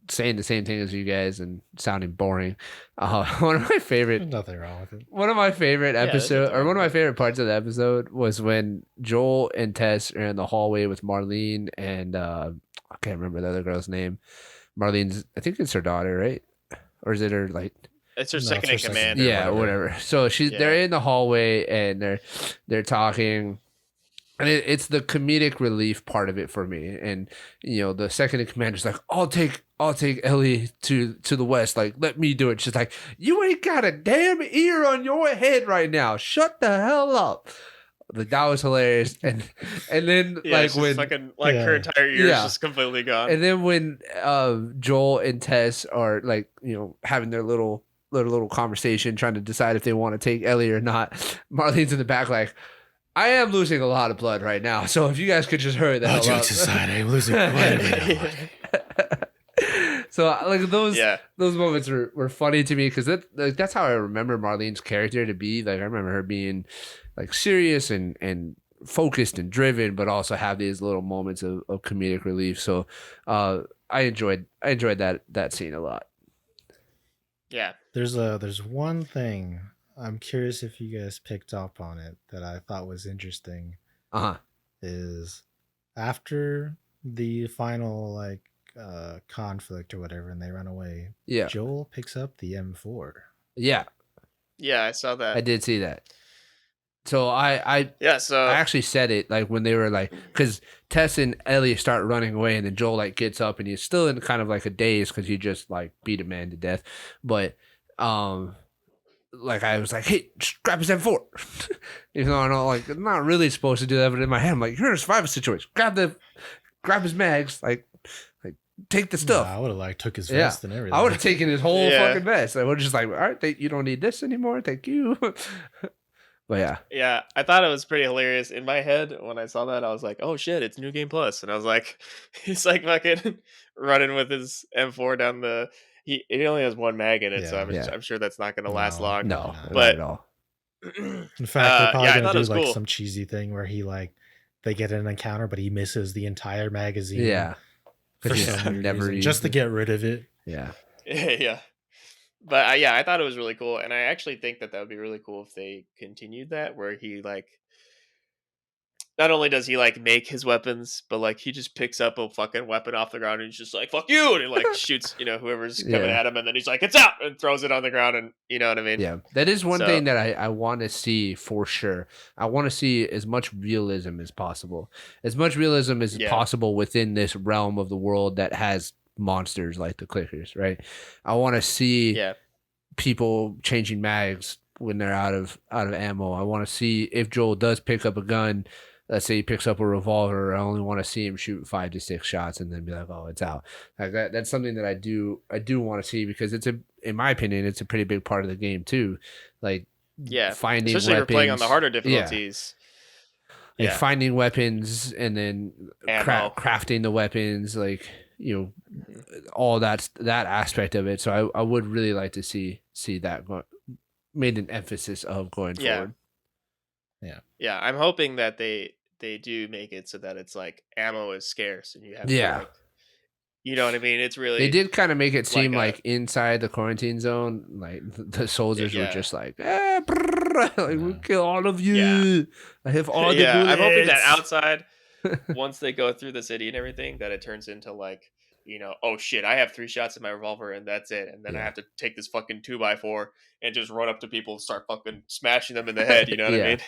saying the same thing as you guys and sounding boring, one of my There's favorite nothing wrong with it. one of my favorite there's episode, nothing or wrong one of my with it. favorite parts of the episode was when Joel and Tess are in the hallway with Marlene and I can't remember the other girl's name. Marlene's, I think it's her daughter, right? Or is it her like? It's her No, second in it's her command. second. or Yeah, whatever. So they're Yeah. in the hallway and they're talking. And it's the comedic relief part of it for me. And the second in command is like, I'll take Ellie to the west. Like, let me do it. She's like, you ain't got a damn ear on your head right now. Shut the hell up. Like, that was hilarious. And then Yeah, like she's when fucking like her Yeah. entire ear is Yeah. just completely gone. and then when Joel and Tess are like, having their little conversation, trying to decide if they want to take Ellie or not, Marlene's in the back like, I am losing a lot of blood right now, so if you guys could just hurry the All hell up. jokes aside, I'm losing quite a bit of blood. So like those Yeah. those moments were funny to me, because that's how I remember Marlene's character to be. Like I remember her being like serious and focused and driven, but also have these little moments of comedic relief. So I enjoyed that scene a lot. Yeah. There's one thing I'm curious if you guys picked up on it that I thought was interesting. Uh-huh. Is after the final like conflict or whatever, and they run away. Yeah. Joel picks up the M4. Yeah, Yeah, I saw that. I did see that. So I Yeah, so actually said it like when they were like, because Tess and Ellie start running away, and then Joel like gets up and he's still in kind of like a daze because he just like beat a man to death. But like I was like, hey, just grab his M4. Even though I know like I'm not really supposed to do that, but in my head I'm like, you're in a survival situation. Grab his mags, like take the stuff. Nah, I would have like took his Yeah. vest and everything. I would have taken his whole Yeah. fucking vest. I would have just like, all right, you don't need this anymore. Thank you. But yeah, I thought it was pretty hilarious. In my head, when I saw that, I was like, "Oh shit, it's New Game Plus!" And I was like, "He's like fucking running with his M4 down the." He only has one mag in it, so Yeah. I'm sure that's not going to last long. no, not But- at all. In fact, they're probably yeah, I gonna thought it do was like cool. some cheesy thing where he like they get an encounter, but he misses the entire magazine. Yeah. for Because some weird never reason, used just to it. get rid of it. Yeah. Yeah. But yeah, I thought it was really cool, and I actually think that would be really cool if they continued that, where he like not only does he like make his weapons, but like he just picks up a fucking weapon off the ground and he's just like "fuck you," and he like shoots whoever's coming Yeah. at him, and then he's like "it's out" and throws it on the ground, and you know what I mean. Yeah, that is one So thing that I want to see for sure. I want to see as much realism as possible. As much realism as yeah, possible within this realm of the world that has monsters like the clickers, right? I want to see yeah, people changing mags when they're out of ammo. I want to see if Joel does pick up a gun. Let's say he picks up a revolver. I only want to see him shoot 5 to 6 shots and then be like, "Oh, it's out." Like that's something that I do want to see because in my opinion, it's a pretty big part of the game too. Like yeah. finding Especially if you're playing on the weapons. harder Yeah, difficulties. like Yeah, finding weapons and then ammo. crafting the weapons, like Mhm. all that aspect of it. So I would really like to see that made an emphasis of going Yeah, forward. yeah. I'm hoping that they do make it so that it's like ammo is scarce and you have to Yeah. like, you know what I mean. It's They really did kind of make it seem like a like inside the quarantine zone, like the soldiers were yeah, just like, brrr, like we'll Yeah. kill all of you. yeah, I have all the yeah. bullets. I'm hoping that outside, once they go through the city and everything, that it turns into like, oh shit, I have 3 shots in my revolver and that's it, and then I Yeah. have to take this fucking 2x4 and just run up to people and start fucking smashing them in the head. You know what I Yeah. mean?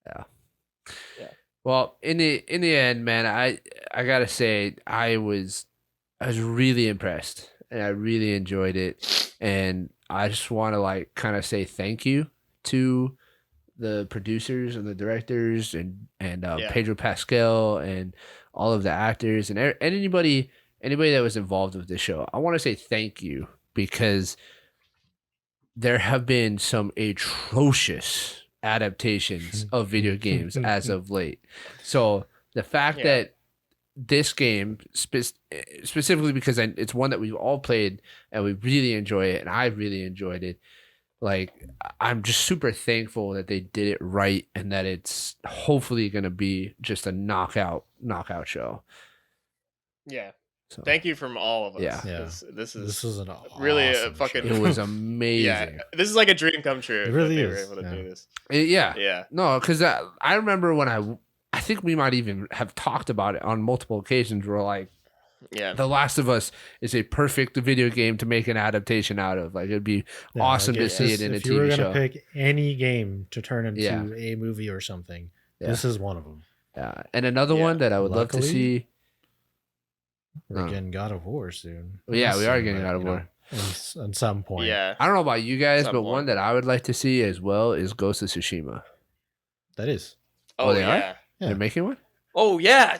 Yeah. Yeah. Well, in the end, man, I gotta say I was really impressed and I really enjoyed it, and I just want to like kind of say thank you to the producers and the directors and Yeah. Pedro Pascal and all of the actors and anybody that was involved with this show. I want to say thank you because there have been some atrocious adaptations of video games as of late. So the fact Yeah. that this game specifically because it's one that we've all played and we really enjoy it and I really enjoyed it. Like I'm just super thankful that they did it right and that it's hopefully going to be just a knockout show. Yeah. So Thank you from all of us. Yeah. Yeah. 'Cause this This is is an really a awesome fucking it show. was yeah. amazing. This is like a dream come true. It that really they were is, able to yeah. do this. Yeah. Yeah. No, because I remember when I think we might even have talked about it on multiple occasions where like Yeah. The Last of Us is a perfect video game to make an adaptation out of. Like it'd be Yeah, awesome like, to it's see just- it in a if you were TV gonna show. pick any game to turn into Yeah. a movie or something, Yeah. this is one of them. Yeah. And another Yeah. one that I would love to Luckily, see. We're getting God of War soon. Well, yeah, we are Soon, getting but, God of you know, War. at some point. Yeah. I don't know about you guys, Some but point. one that I would like to see as well is Ghost of Tsushima. That is. Oh, they are? yeah. Yeah. They're making one? Oh yeah.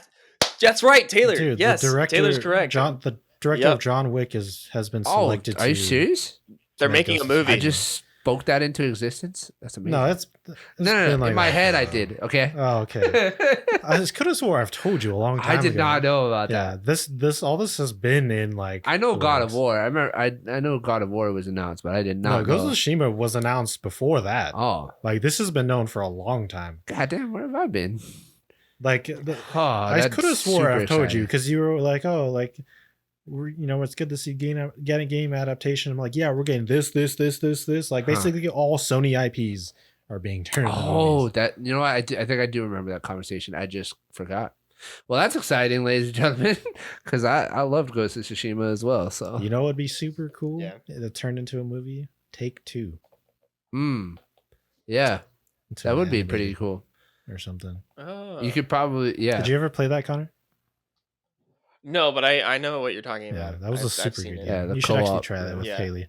That's right, Taylor. Dude, yes, the director, Taylor's correct. The director Yep. of John Wick has been Oh, selected are you to. serious? They're Yeah, making a Ghost of movie. I just spoke that into existence. That's amazing. No, it's no. been like In my that head, for I a while. did. Okay. Oh, okay. I could have swore I've told you a long time I did ago. not know about Yeah, that. this has been in like. I know the God of works. War. I remember. I know God of War was announced, but I did No, not Ghost know. of Tsushima was announced before that. Oh, Like this has been known for a long time. goddamn! Where have I been? Like Oh, I that's could have swore super I've told you exciting. because you were like, oh, like it's good to see getting game adaptation. I'm like, yeah, we're getting this. Like Huh. basically all Sony IPs are being turned. into Oh, movies. that you know what? I think I do remember that conversation. I just forgot. Well, that's exciting, ladies and gentlemen, because I loved Ghost of Tsushima as well. So You know what would be super cool? Yeah. That turned into a movie. Take Two. yeah, Into that an would be pretty animated cool. or something. Oh. You could probably Did you ever play that, Connor? No, but I know what you're talking Yeah, about. that was a I've super seen good it. game. Yeah, the you should actually co-op, try that with yeah. Kaylee.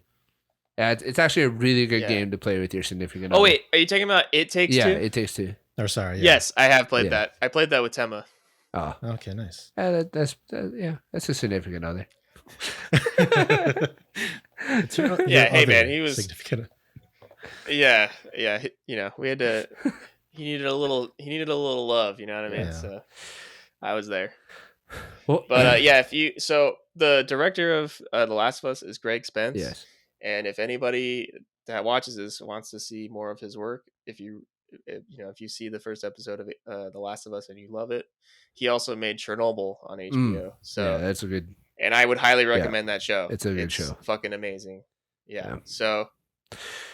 Yeah, it's actually a really good Yeah. game to play with your significant Oh other. wait, are you talking about It Takes Yeah, Two? It Takes Two. Or sorry. Yeah. Yes, I have played Yeah. that. I played that with Tema. Oh, Okay, nice. yeah, that's a significant other. It's your Yeah, hey, other man, he was- significant. Yeah, yeah. We had to. He needed a little love. You know what I mean? Yeah. So I was there. Well, But yeah, so the director of The Last of Us is Greg Spence. yes, And if anybody that watches this wants to see more of his work, if you see the first episode of The Last of Us and you love it, he also made Chernobyl on HBO. yeah, So that's a good. and I would highly recommend that show. It's a good show. Fucking amazing. Yeah. So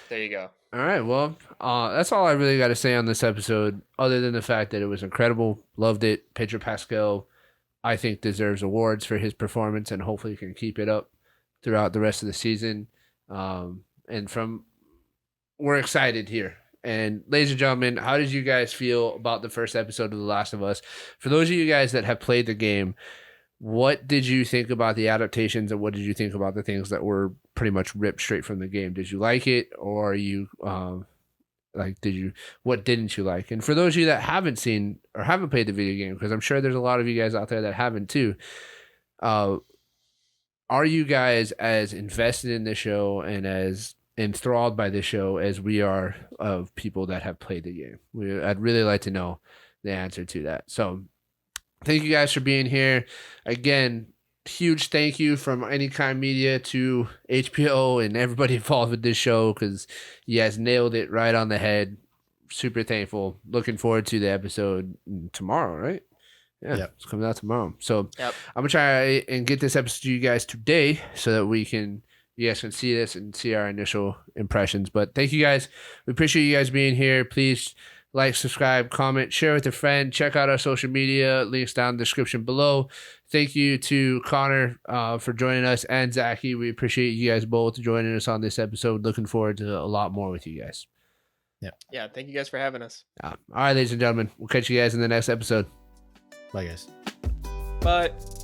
there you go. All right. Well, that's all I really got to say on this episode, other than the fact that it was incredible. Loved it. Pedro Pascal, I think, deserves awards for his performance, and hopefully can keep it up throughout the rest of the season. We're excited here. And ladies and gentlemen, how did you guys feel about the first episode of The Last of Us? For those of you guys that have played the game, what did you think about the adaptations, and what did you think about the things that were pretty much ripped straight from the game? Did you like it, or what didn't you like? And for those of you that haven't seen or haven't played the video game, because I'm sure there's a lot of you guys out there that haven't too, are you guys as invested in the show and as enthralled by the show as we are of people that have played the game? I'd really like to know the answer to that. So thank you guys for being here. Again, huge thank you from Anytime Media to HBO and everybody involved with this show, because you guys nailed it right on the head. Super thankful. Looking forward to the episode tomorrow, right? Yeah, yep. It's coming out tomorrow. So I'm going to try and get this episode to you guys today so that you guys can see this and see our initial impressions. But thank you guys. We appreciate you guys being here. Please like, subscribe, comment, share with a friend. Check out our social media. Links down in the description below. Thank you to Connor for joining us, and Zachy. We appreciate you guys both joining us on this episode. Looking forward to a lot more with you guys. Yeah, thank you guys for having us. All right, ladies and gentlemen. We'll catch you guys in the next episode. Bye, guys. Bye.